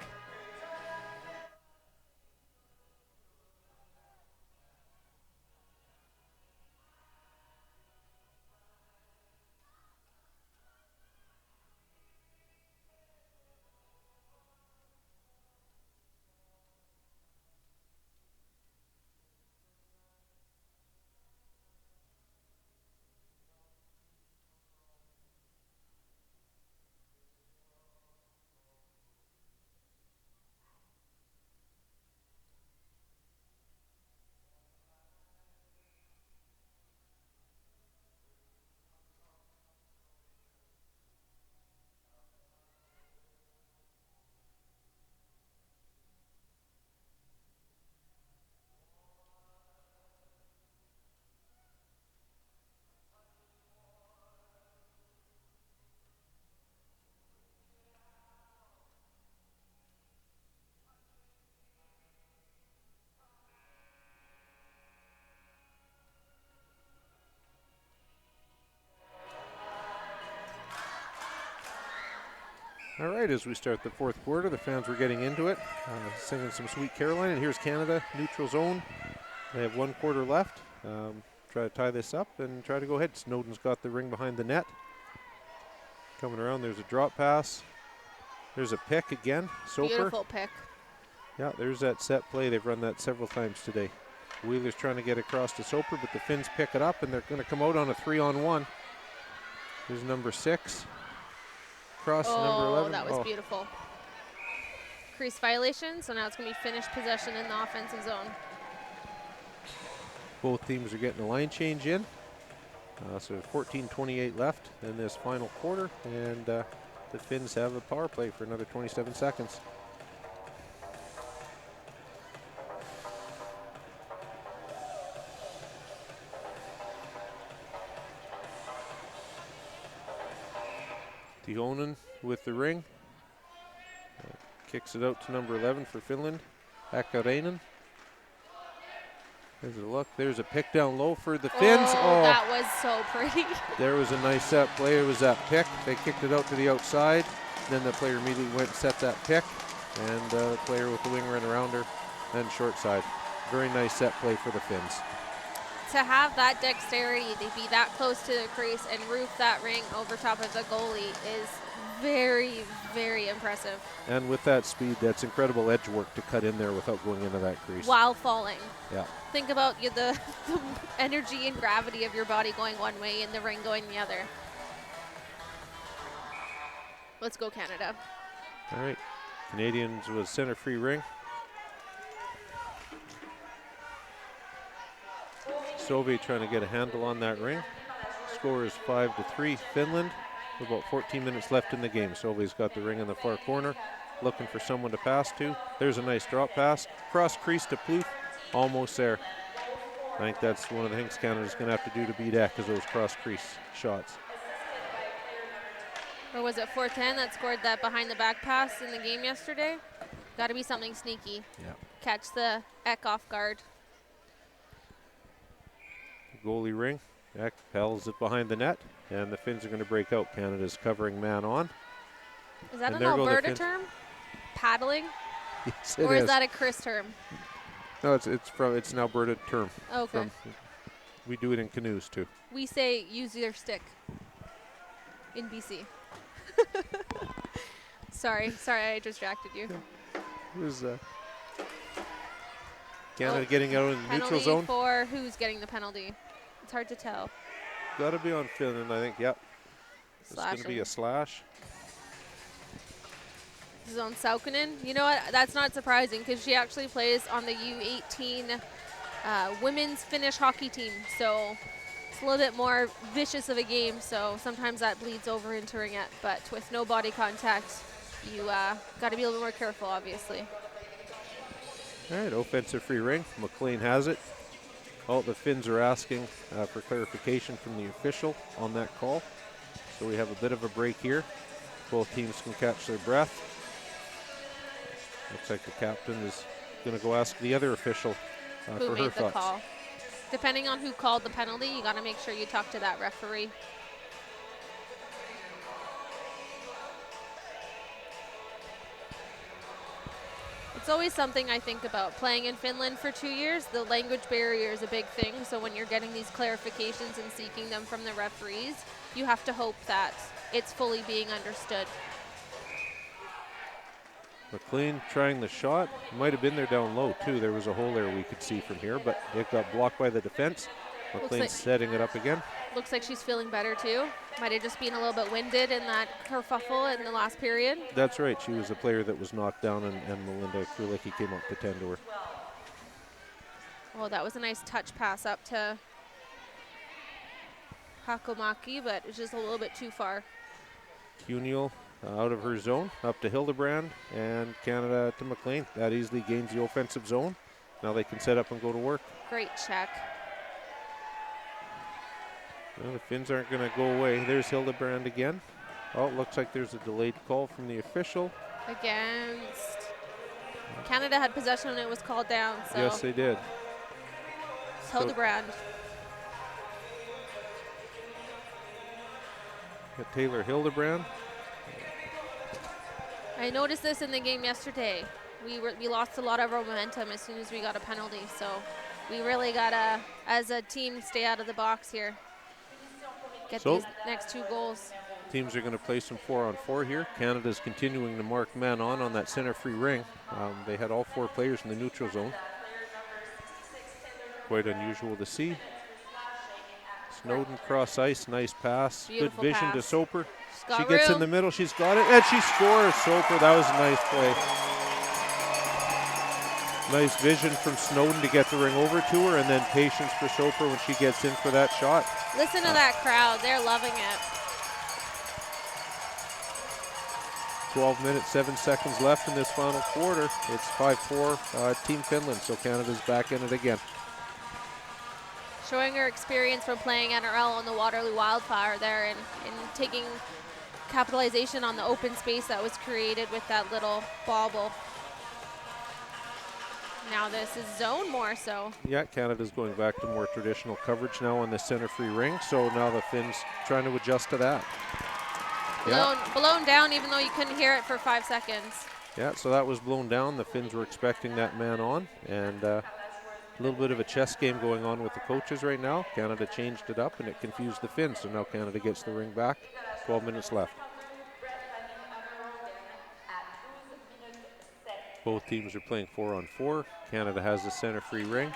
All right, as we start the fourth quarter, the fans were getting into it, singing some Sweet Caroline, and here's Canada, neutral zone. They have 1 quarter left. Try to tie this up and try to go ahead. Snowden's got the ring behind the net. Coming around, there's a drop pass. There's a pick again, Soper. Beautiful pick. Yeah, there's that set play. They've run that several times today. Wheeler's trying to get across to Soper, but the Finns pick it up, and they're going to come out on a 3-on-1. Here's number 6. Across to number 11. That was beautiful. Crease violation, so now it's going to be Finnish possession in the offensive zone. Both teams are getting a line change in. So 14:28 left in this final quarter, and the Finns have a power play for another 27 seconds. Tihonen with the ring. Kicks it out to number 11 for Finland, Akarainen. There's a look. There's a pick down low for the Finns. Oh, that was so pretty. There was a nice set play. It was that pick. They kicked it out to the outside. Then the player immediately went and set that pick. And the player with the wing ran around her. Then short side. Very nice set play for the Finns. to have that dexterity, to be that close to the crease and roof that ring over top of the goalie is very, very impressive. And with that speed, that's incredible edge work to cut in there without going into that crease. While falling. Yeah. Think about the energy and gravity of your body going one way and the ring going the other. Let's go, Canada. All right. Canadians with center free ring. Sovi trying to get a handle on that ring. Score is 5-3 Finland. With about 14 minutes left in the game. Sovi's got the ring in the far corner, looking for someone to pass to. There's a nice drop pass. Cross crease to Plouffe. Almost there. I think that's one of the things Canada's going to have to do to beat Eck, is those cross crease shots. Or was it 410 that scored that behind the back pass in the game yesterday? Got to be something sneaky. Yeah. Catch the Eck off guard. Goalie ring. Eck pels it behind the net, and the Finns are going to break out. Canada's covering man on. Is that And an there go the Alberta Finns. term? Paddling? Yes, it Or is is. that a Chris term? No, it's an Alberta term. Okay. We do it in canoes too. We say use your stick in BC. Sorry, I distracted you. It was Canada getting out in the neutral Penalty zone. for who's getting the penalty? It's hard to tell. Got to be on Finland, I think. Yep. It's going to be Slashing. a slash. This is on Saukkonen. You know what? That's not surprising because she actually plays on the U18 women's Finnish hockey team. So it's a little bit more vicious of a game. So sometimes that bleeds over into ringette. But with no body contact, you got to be a little more careful, obviously. All right, offensive free ring. McLean has it. Oh, the Finns are asking for clarification from the official on that call. So we have a bit of a break here. Both teams can catch their breath. Looks like the captain is going to go ask the other official Who for her made the thoughts. call? Depending on who called the penalty, you got to make sure you talk to that referee. It's always something I think about. Playing in Finland for 2 years, the language barrier is a big thing. So when you're getting these clarifications and seeking them from the referees, you have to hope that it's fully being understood. McLean trying the shot. Might have been there down low, too. There was a hole there we could see from here, but it got blocked by the defense. McLean like- setting it up again. Looks like she's feeling better too. Might have just been a little bit winded in that kerfuffle in the last period. That's right. She was a player that was knocked down, and Melinda Krulicki came up to tend to her. Well, that was a nice touch pass up to Hakomaki, but it's just a little bit too far. Cuniel out of her zone, up to Hildebrand, and Canada to McLean. That easily gains the offensive zone. Now they can set up and go to work. Great check. Well, the Finns aren't going to go away. There's Hildebrand again. Oh, it looks like there's a delayed call from the official. Against Canada had possession and it was called down. So Yes, they did. it's Hildebrand. Got Taylor Hildebrand. I noticed this in the game yesterday. We lost a lot of our momentum as soon as we got a penalty. So we really gotta, as a team, stay out of the box here. Get So- these next 2 goals. Teams are going to play some 4-on-4 here. Canada's continuing to mark man on that center free ring. They had all 4 players in the neutral zone. Quite unusual to see. Snowden cross ice, nice pass. Beautiful Good vision pass. to Soper. She's She got gets in room. the middle, she's got it, and she scores. Soper, that was a nice play. Nice vision from Snowden to get the ring over to her, and then patience for Soper when she gets in for that shot. Listen to that crowd. They're loving it. 12 minutes, 7 seconds left in this final quarter. It's 5-4 Team Finland, so Canada's back in it again. Showing her experience from playing NRL on the Waterloo Wildfire there and taking capitalization on the open space that was created with that little bauble. Now this is zone more so. Yeah, Canada's going back to more traditional coverage now on the center free ring, so now the Finns trying to adjust to that. Blown down even though you couldn't hear it for 5 seconds. Yeah, so that was blown down. The Finns were expecting that man on, and A little bit of a chess game going on with the coaches right now. Canada changed it up and it confused the Finns, so now Canada gets the ring back. 12 minutes left. Both teams are playing 4-on-4. Canada has the center free ring.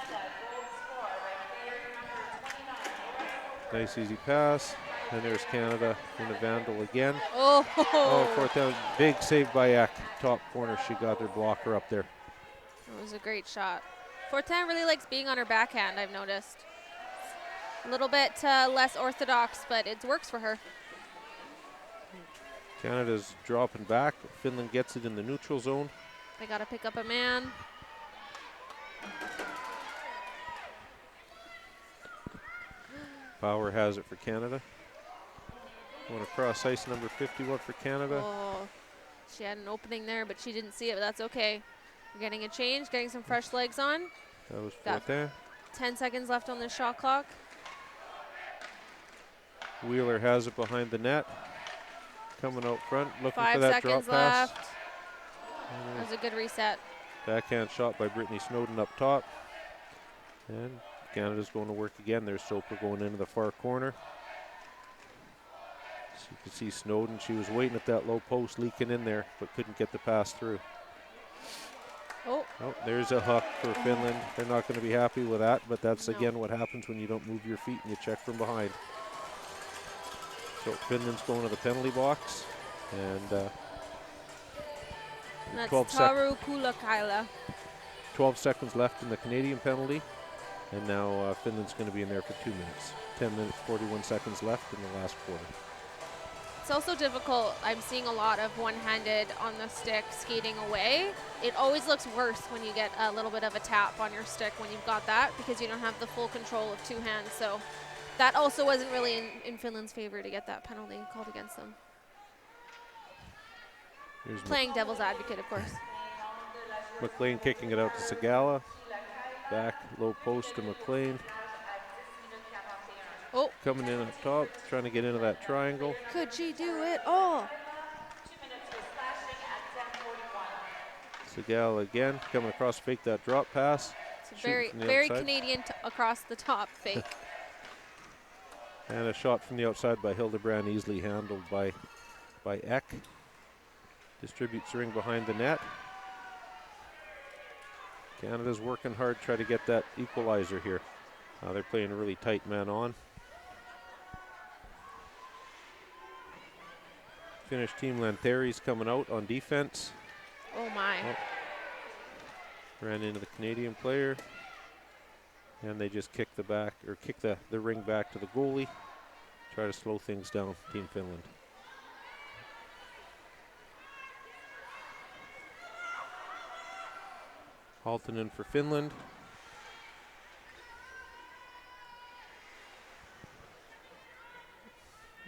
Nice easy pass. And there's Canada in the vandal again. Oh, Fourth down. Big save by Eck. Top corner. She got their blocker up there. it was a great shot. Fortin really likes being on her backhand, I've noticed. A little bit less orthodox, but it works for her. Canada's dropping back. Finland gets it in the neutral zone. They got to pick up a man. Power has it for Canada. Going across ice, number 51 for Canada. Oh, she had an opening there, but she didn't see it, but that's okay. We're getting a change, getting some fresh legs on. That was Got Fortin. 10 seconds left on the shot clock. Wheeler has it behind the net. Coming out front, looking 5 for that drop seconds pass. left. That was a good reset. Backhand shot by Brittany Snowden up top. And Canada's going to work again. There's Soper going into the far corner. So you can see Snowden. She was waiting at that low post, leaking in there, but couldn't get the pass through. Oh, There's a hook for Finland. They're not going to be happy with that, but that's again what happens when you don't move your feet and you check from behind. So Finland's going to the penalty box, and that's 12 Taru Kulakaila. 12 seconds left in the Canadian penalty, and now Finland's going to be in there for 2 minutes. 10 minutes, 41 seconds left in the last quarter. It's also difficult. I'm seeing a lot of one-handed on the stick skating away. It always looks worse when you get a little bit of a tap on your stick when you've got that, because you don't have the full control of two hands. So that also wasn't really in Finland's favor to get that penalty called against them. Here's Playing devil's advocate, of course. McLean kicking it out to Sagala. Back low post to McLean. Oh, Coming in up top, trying to get into that triangle. could she do it? Oh, Sagala again, coming across, fake that drop pass. it's a Shooting very, from the very outside. Canadian across the top fake. And a shot from the outside by Hildebrand, easily handled by Eck. Distributes the ring behind the net. Canada's working hard to try to get that equalizer here. They're playing a really tight man on. Finnish team Lanteri's coming out on defense. Oh my. Ran into the Canadian player. And they just kick the ring back to the goalie. Try to slow things down, Team Finland. Haltonen for Finland.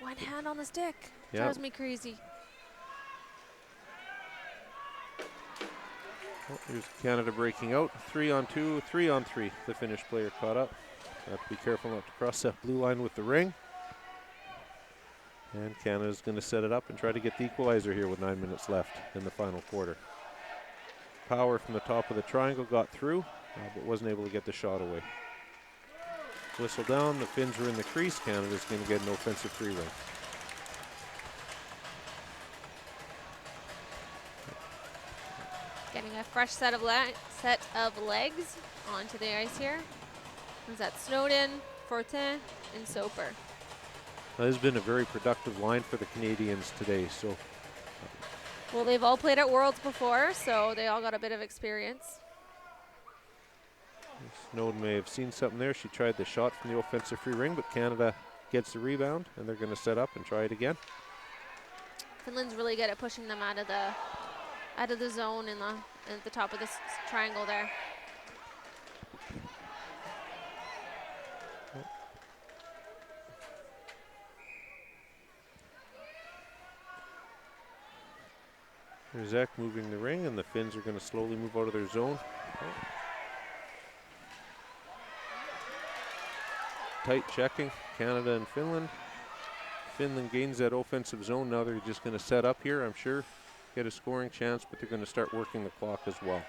One hand on the stick. Yep. Drives me crazy. Here's Canada breaking out. 3-on-2, 3-on-3. The Finnish player caught up. Have to be careful not to cross that blue line with the ring. And Canada's going to set it up and try to get the equalizer here with 9 minutes left in the final quarter. Power from the top of the triangle got through, but wasn't able to get the shot away. Whistle down, the Finns are in the crease. Canada's going to get an offensive free ring. Getting a fresh set of legs onto the ice here. Is that Snowden, Fortin, and Soper. This has been a very productive line for the Canadians today. So Well, they've all played at Worlds before, so they all got a bit of experience. Snowden may have seen something there. She tried the shot from the offensive free ring, but Canada gets the rebound, and they're going to set up and try it again. Finland's really good at pushing them out of the zone at the top of this triangle there. There's Zach moving the ring, and the Finns are going to slowly move out of their zone. Tight checking, Canada and Finland. Finland gains that offensive zone. Now they're just going to set up here, I'm sure. Get a scoring chance, but they're going to start working the clock as well.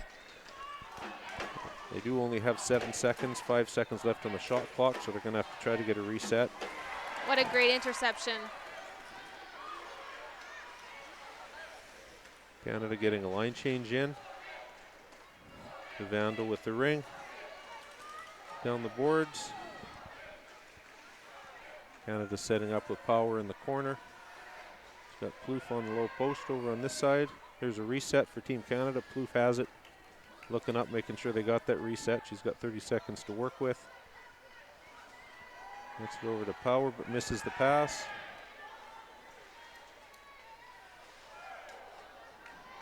They do only have 7 seconds, 5 seconds left on the shot clock, so they're going to have to try to get a reset. What a great interception. Canada getting a line change in. The Vandal with the ring. Down the boards. Canada setting up with power in the corner. He's got Plouffe on the low post over on this side. Here's a reset for Team Canada. Plouffe has it. Looking up, making sure they got that reset. She's got 30 seconds to work with. Gets it over to Power, but misses the pass.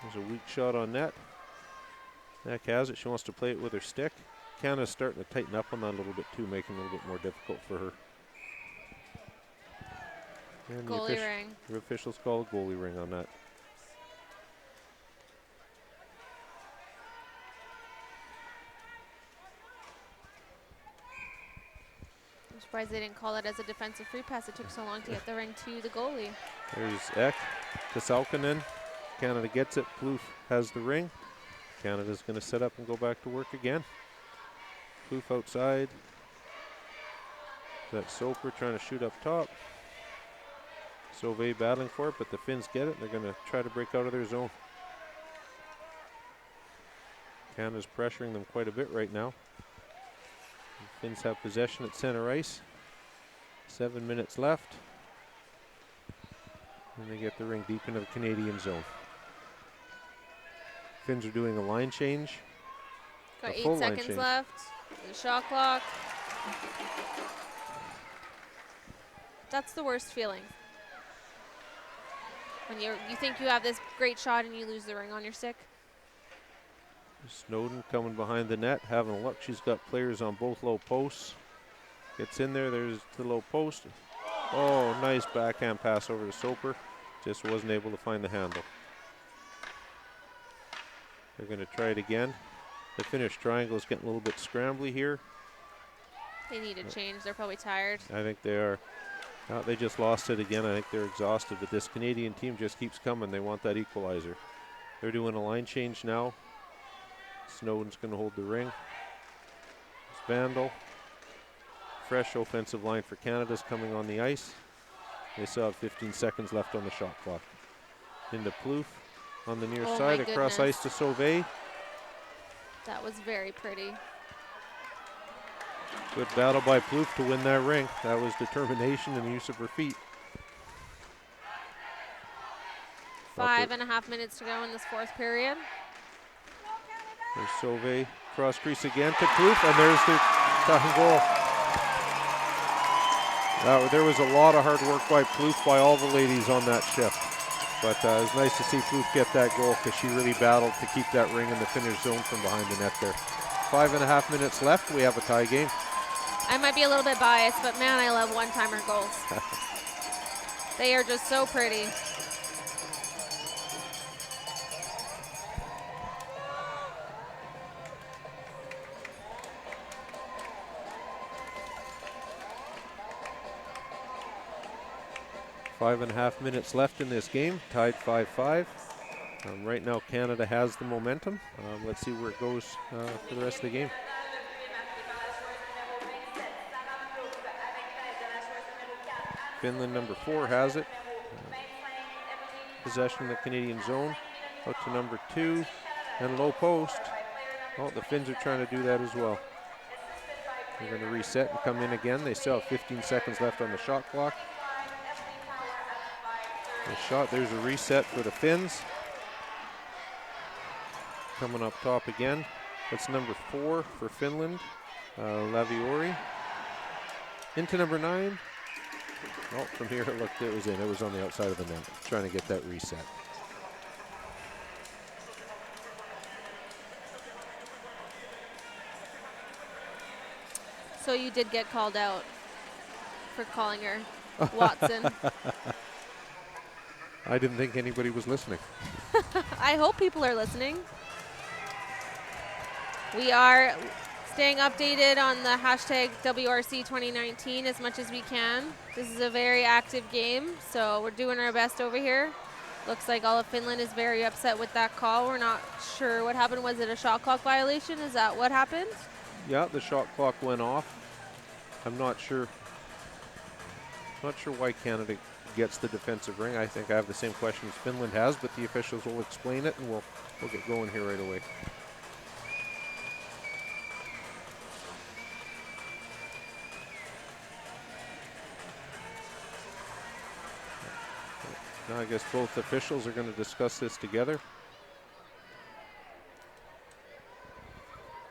There's a weak shot on net. Eck has it. She wants to play it with her stick. Canada's starting to tighten up on that a little bit too, making it a little bit more difficult for her. And Goalie ring. The officials call a goalie ring on that. I'm surprised they didn't call it as a defensive free pass. It took so long to get the ring to the goalie. There's Eck to Salkinen. Canada gets it. Plouffe has the ring. Canada's going to set up and go back to work again. Plouffe outside. That's Soper trying to shoot up top. Sauvé battling for it, but the Finns get it. They're going to try to break out of their zone. Canada's pressuring them quite a bit right now. The Finns have possession at center ice. 7 minutes left. And they get the ring deep into the Canadian zone. Finns are doing a line change. Got A 8 full line seconds change. left. The shot clock. That's the worst feeling. When you think you have this great shot and you lose the ring on your stick. Snowden coming behind the net, having a look. She's got players on both low posts. Gets in there. There's the low post. Oh, nice backhand pass over to Soper. Just wasn't able to find the handle. They're going to try it again. The Finnish triangle is getting a little bit scrambly here. They need a change. They're probably tired. I think they are. They just lost it again. I think they're exhausted, but this Canadian team just keeps coming. They want that equalizer. They're doing a line change now. Snowden's going to hold the ring. It's Vandal. Fresh offensive line for Canada's coming on the ice. They still have 15 seconds left on the shot clock. Into Plouffe on the near Oh side, my across goodness. ice to Sauvé. That was very pretty. Good battle by Plouffe to win that ring. That was determination and the use of her feet. 5.5 minutes to go in this fourth period. There's Sauvé, cross crease again to Plouffe, and there's the tying goal. There was a lot of hard work by Plouffe, by all the ladies on that shift. But it was nice to see Plouffe get that goal because she really battled to keep that ring in the Finnish zone from behind the net there. 5.5 minutes left. We have a tie game. I might be a little bit biased, but man, I love one-timer goals. They are just so pretty. Five and a half minutes left in this game, tied 5-5. Right now, Canada has the momentum. Let's see where it goes for the rest of the game. Finland, number 4, has it. Possession in the Canadian zone. Out to number 2, and low post. Oh, the Finns are trying to do that as well. They're going to reset and come in again. They still have 15 seconds left on the shot clock. The shot, there's a reset for the Finns. Coming up top again. That's number 4 for Finland, Laviori. Into number 9. Oh, from here it looked, it was in. It was on the outside of the net. Trying to get that reset. So you did get called out for calling her Watson. I didn't think anybody was listening. I hope people are listening. We are staying updated on the hashtag WRC 2019 as much as we can. This is a very active game, so we're doing our best over here. Looks like all of Finland is very upset with that call. We're not sure what happened. Was it a shot clock violation? Is that what happened? Yeah, the shot clock went off. I'm not sure. Not sure why Canada gets the defensive ring. I think I have the same questions Finland has, but the officials will explain it, and we'll get going here right away. Now I guess both officials are going to discuss this together.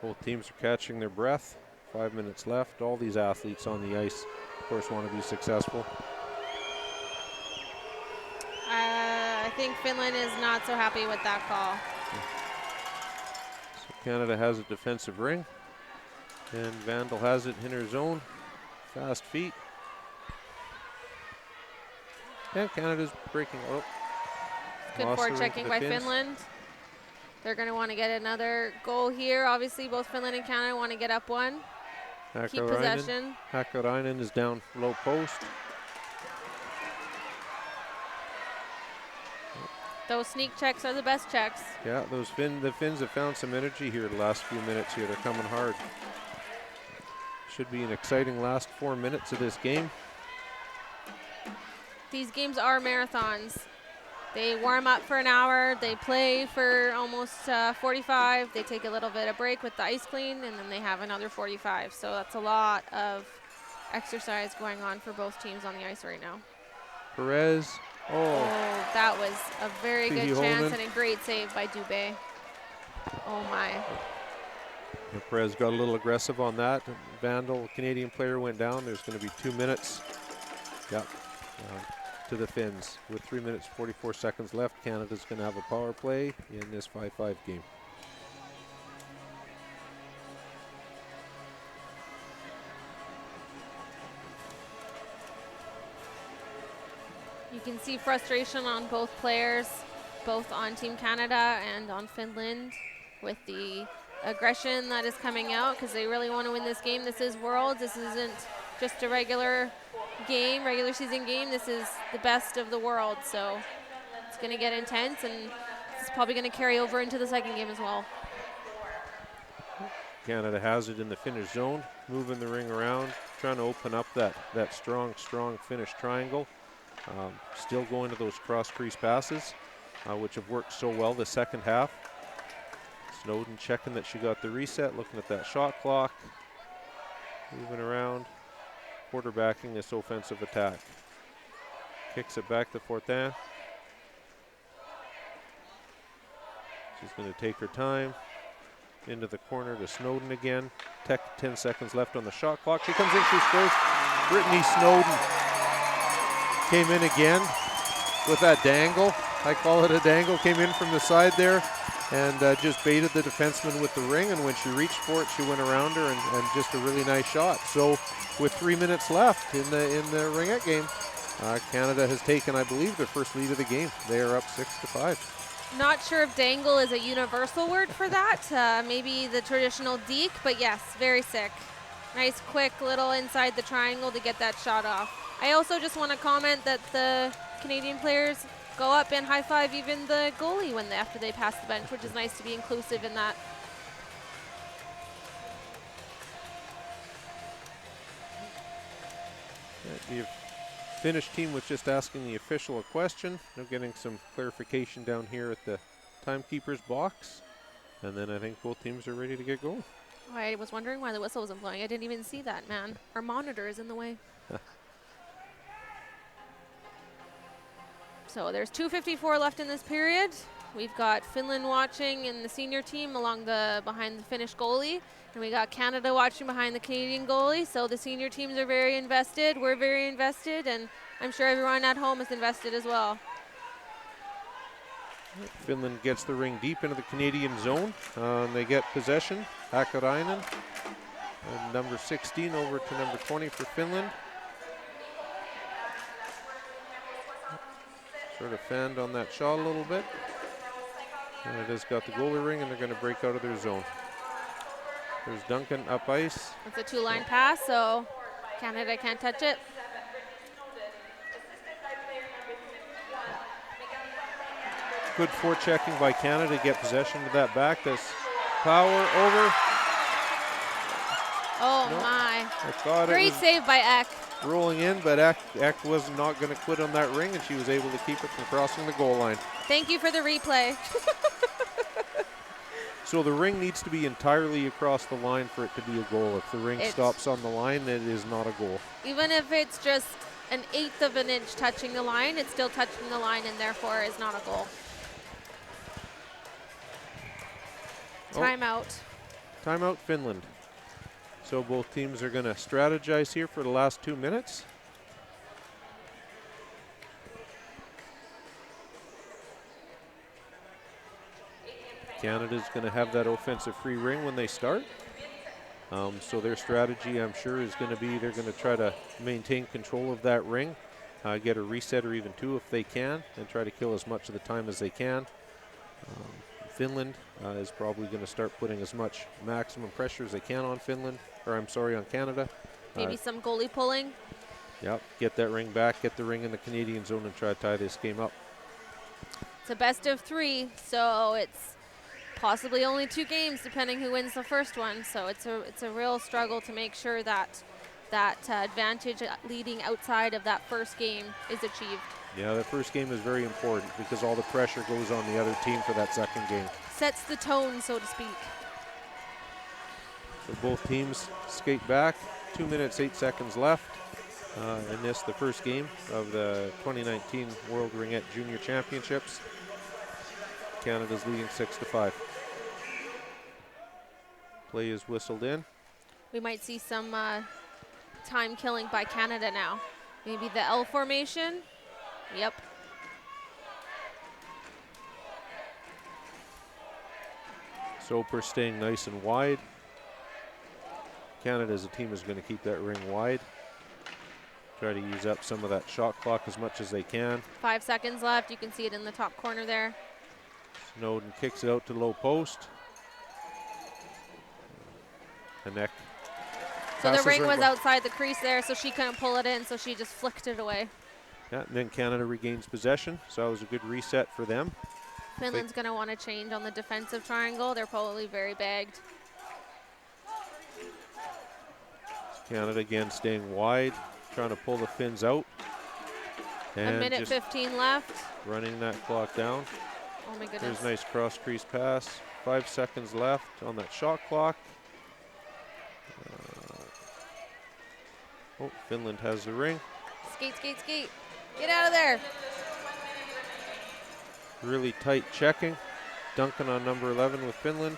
Both teams are catching their breath. 5 minutes left. All these athletes on the ice, of course, want to be successful. I think Finland is not so happy with that call. So Canada has a defensive ring, and Vandal has it in her zone. Fast feet. And Canada's breaking. Oh, Good lost the ring to forechecking the by Finns. Finland. They're going to want to get another goal here. Obviously, both Finland and Canada want to get up one. Keep possession. Hakkarainen is down low post. Those sneak checks are the best checks. Yeah, the Finns have found some energy here the last few minutes here. They're coming hard. Should be an exciting last 4 minutes of this game. These games are marathons. They warm up for an hour. They play for almost 45. They take a little bit of break with the ice clean, and then they have another 45. So that's a lot of exercise going on for both teams on the ice right now. Perez. Oh, That was a very good Phoebe chance Holman. and a great save by Dubé. Oh my. and Perez got a little aggressive on that. Vandal, Canadian player, went down. There's going to be 2 minutes. Yep. To the Finns. With 3 minutes, 44 seconds left, Canada's going to have a power play in this 5-5 game. You can see frustration on both players, both on Team Canada and on Finland, with the aggression that is coming out because they really want to win this game. This is Worlds. This isn't just a regular season game. This is the best of the world, so it's going to get intense, and it's probably going to carry over into the second game as well. Canada has it in the Finnish zone, moving the ring around, trying to open up that strong Finnish triangle. Still going to those cross crease passes, which have worked so well the second half. Snowden checking that she got the reset, looking at that shot clock, moving around, quarterbacking this offensive attack. Kicks it back to Fortin. She's going to take her time. Into the corner to Snowden again. 10 seconds left on the shot clock. She comes in, she scores. Brittany Snowden came in again with that dangle. I call it a dangle. Came in from the side there and just baited the defenseman with the ring. And when she reached for it, she went around her and just a really nice shot. So with 3 minutes left in the ringette game, Canada has taken, I believe, their first lead of the game. They are up 6-5. Not sure if dangle is a universal word for that. Maybe the traditional deke, but yes, very sick. Nice quick little inside the triangle to get that shot off. I also just want to comment that the Canadian players go up and high five even the goalie after they pass the bench, which is nice to be inclusive in that. The Finnish team was just asking the official a question. They're getting some clarification down here at the timekeeper's box. And then I think both teams are ready to get going. I was wondering why the whistle wasn't blowing. I didn't even see that, man. Our monitor is in the way. So there's 2:54 left in this period. We've got Finland watching in the senior team behind the Finnish goalie. And we got Canada watching behind the Canadian goalie. So the senior teams are very invested. We're very invested. And I'm sure everyone at home is invested as well. Finland gets the ring deep into the Canadian zone. They get possession. Hakkarainen. And number 16 over to number 20 for Finland. Sort of fanned on that shot a little bit. Canada's got the goalie ring, and they're going to break out of their zone. There's Duncan up ice. It's a two-line pass, so Canada can't touch it. Good forechecking by Canada to get possession of that back. That's power over. Oh No, my. I thought it Great was save by Eck. rolling in, but Eck was not going to quit on that ring, and she was able to keep it from crossing the goal line. Thank you for the replay. So the ring needs to be entirely across the line for it to be a goal. If the ring stops on the line, it is not a goal. Even if it's just an 1/8 of an inch touching the line, it's still touching the line and therefore is not a goal. Timeout. Timeout, Finland. So both teams are going to strategize here for the last 2 minutes. Canada's going to have that offensive free ring when they start. So their strategy, I'm sure, is going to be they're going to try to maintain control of that ring, get a reset or even 2 if they can, and try to kill as much of the time as they can. Finland is probably going to start putting as much maximum pressure as they can on on Canada. Maybe some goalie pulling. Yep, get that ring back, get the ring in the Canadian zone and try to tie this game up. It's a best of 3, so it's possibly only 2 games depending who wins the first one. So it's a real struggle to make sure that advantage leading outside of that first game is achieved. Yeah, the first game is very important because all the pressure goes on the other team for that second game. Sets the tone, so to speak. So both teams skate back. 2 minutes, 8 seconds left in this, the first game of the 2019 World Ringette Junior Championships. Canada's leading 6-5. Play is whistled in. We might see some time killing by Canada now. Maybe the L formation. Yep. Soper staying nice and wide. Canada as a team is going to keep that ring wide. Try to use up some of that shot clock as much as they can. 5 seconds left. You can see it in the top corner there. Snowden kicks it out to low post. Hanek. So the ring was outside the crease there, so she couldn't pull it in, so she just flicked it away. Yeah, and then Canada regains possession, so that was a good reset for them. Finland's going to want to change on the defensive triangle. They're probably very bagged. Canada again staying wide, trying to pull the Finns out. And a minute 15 left. Running that clock down. Oh my goodness. There's a nice cross crease pass. 5 seconds left on that shot clock. Finland has the ring. Skate, skate, skate. Get out of there. Really tight checking. Duncan on number 11 with Finland.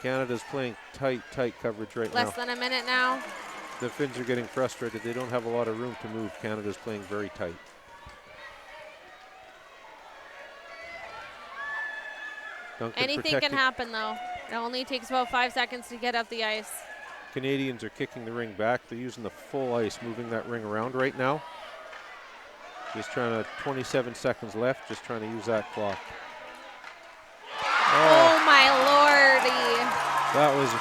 Canada's playing tight coverage right now. Less than a minute now. The Finns are getting frustrated. They don't have a lot of room to move. Canada's playing very tight. Duncan Anything can happen, though. It only takes about 5 seconds to get up the ice. Canadians are kicking the ring back. They're using the full ice, moving that ring around right now. Just trying to, 27 seconds left, just trying to use that clock. Oh my lordy. That was a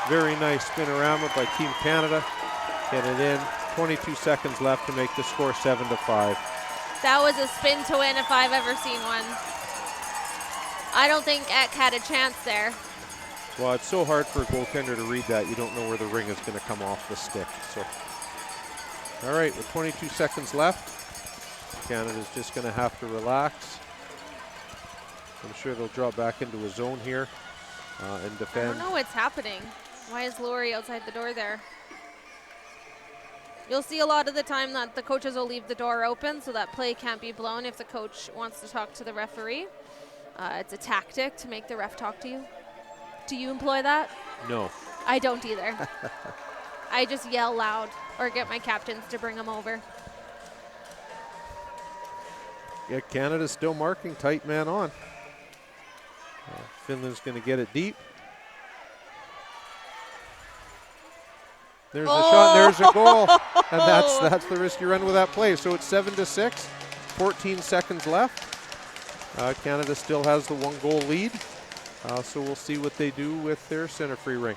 very nice spinorama by Team Canada. Get it in. 22 seconds left to make the score 7-5. That was a spin to win if I've ever seen one. I don't think Eck had a chance there. Well, it's so hard for a goaltender to read that. You don't know where the ring is going to come off the stick. So, all right, with 22 seconds left, Canada's just going to have to relax. I'm sure they'll drop back into a zone here and defend. I don't know what's happening. Why is Laurie outside the door there? You'll see a lot of the time that the coaches will leave the door open so that play can't be blown if the coach wants to talk to the referee. It's a tactic to make the ref talk to you. Do you employ that? No. I don't either. I just yell loud or get my captains to bring them over. Yeah, Canada's still marking tight man on. Finland's going to get it deep. There's a shot, there's a goal. And that's the risk you run with that play. So it's 7-6, 14 seconds left. Canada still has the 1-goal lead. So we'll see what they do with their center free ring.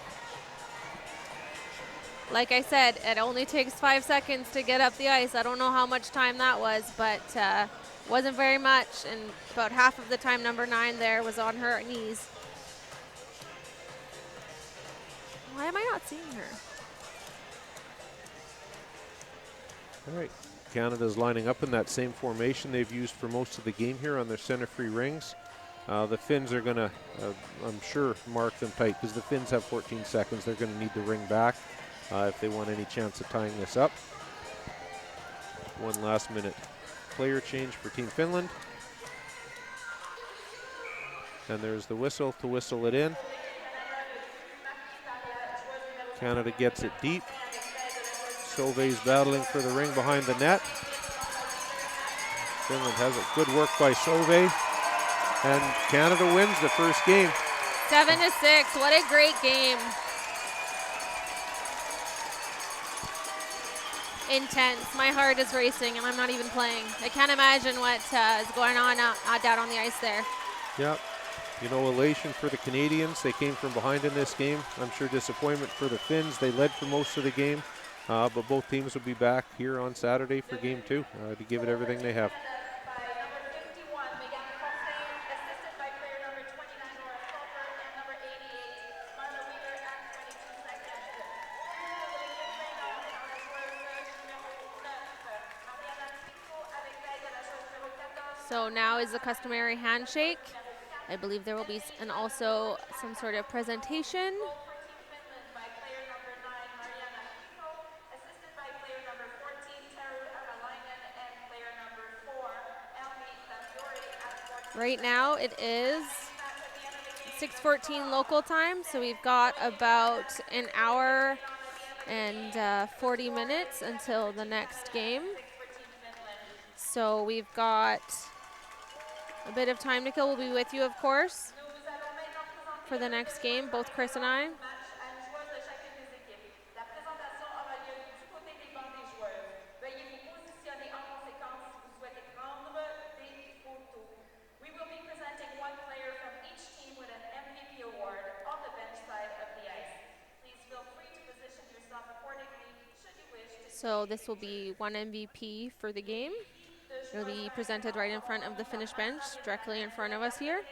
like I said, it only takes 5 seconds to get up the ice. I don't know how much time that was, but wasn't very much. And about half of the time, number 9 there was on her knees. Why am I not seeing her? All right. Canada's lining up in that same formation they've used for most of the game here on their center free rings. The Finns are going to, I'm sure, mark them tight because the Finns have 14 seconds. They're going to need the ring back if they want any chance of tying this up. One last minute player change for Team Finland. And there's the whistle to whistle it in. Canada gets it deep. Sauve's battling for the ring behind the net. Finland has it. Good work by Sauve. And Canada wins the first game. 7-6. What a great game. Intense. My heart is racing, and I'm not even playing. I can't imagine what is going on down on the ice there. Yep. You know, elation for the Canadians. They came from behind in this game. I'm sure disappointment for the Finns. They led for most of the game, but both teams will be back here on Saturday for game 2 to give it everything they have. By number 51, Megan Fontaine, assisted by player number 29, Laura Fulper, and number 88, Marla Wheeler at 22 seconds. L'équipe finlande dans la joueuse numéro 9, Mariana Pico avec l'aide de la joueuse numéro 14. So now is the customary handshake. I believe there will be also some sort of presentation. For Team Finland by player number 9, Mariana Pico, assisted by player number 14, Taru Avalainen, and player number 4, Elmi Tamdori at 14. Right now it is 6:14 local time, so we've got about an hour and 40 minutes until the next game. So we've got a bit of time to kill. We'll be with you, of course, for the next game, both Chris and I. La présentation aura lieu du côté des bancs des joueurs. Veuillez vous positionner en conséquence si vous souhaitez prendre des photos. We will be presenting one player from each team with an MVP award on the bench side of the ice. Please feel free to position yourself accordingly should you wish to. So this will be one MVP for the game. It'll be presented right in front of the Finnish bench, directly in front of us here.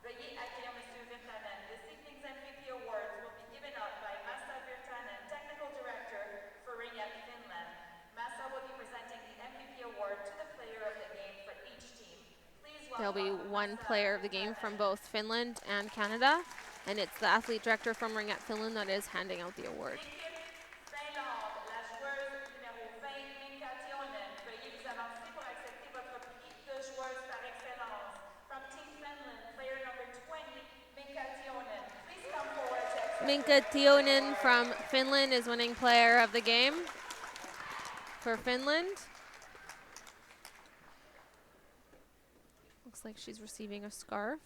Veuillez accueillir Monsieur Virtanen. This evening's MVP awards will be given out by Massa Virtanen, Technical Director for Ringette Finland. Massa will be presenting the MVP award to the player of the game for each team. Please There'll welcome be one player of the game from both Finland and Canada, and it's the athlete director from Ringette Finland that is handing out the award. Finlande, la joueuse numéro 20, Minka Tionnen. Veuillez vous avancer pour accepter votre prix de joueuse par excellence. From Team Finland, player number 20, Minka Tionnen. Please come forward to accept. Minka Tionnen from Finland is winning player of the game for Finland. Looks like she's receiving a scarf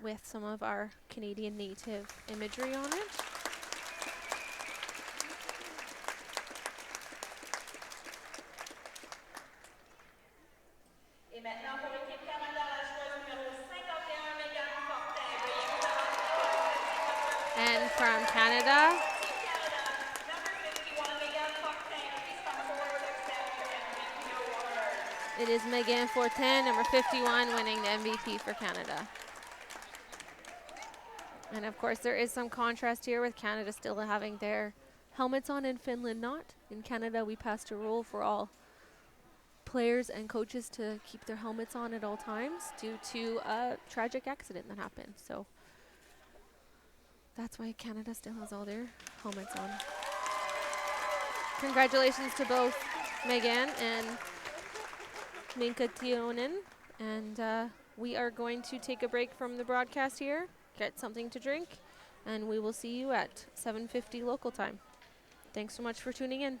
with some of our Canadian native imagery on it. Et maintenant pour l'équipe Canada, la joueuse numéro 51, Megan Fortin. Veuillez vous avancer pour accepter votre And from Canada, Team Canada, number 51, Megan Fortin. Please come forward to accept your MVP award. it is Megan Fortin, number 51, winning the MVP for Canada. And of course, there is some contrast here with Canada still having their helmets on and Finland not. In Canada, we passed a rule for all players and coaches to keep their helmets on at all times due to a tragic accident that happened. So that's why Canada still has all their helmets on. Congratulations to both Megan and Minka Tionnen. And we are going to take a break from the broadcast here, get something to drink, and we will see you at 7:50 local time. Thanks so much for tuning in.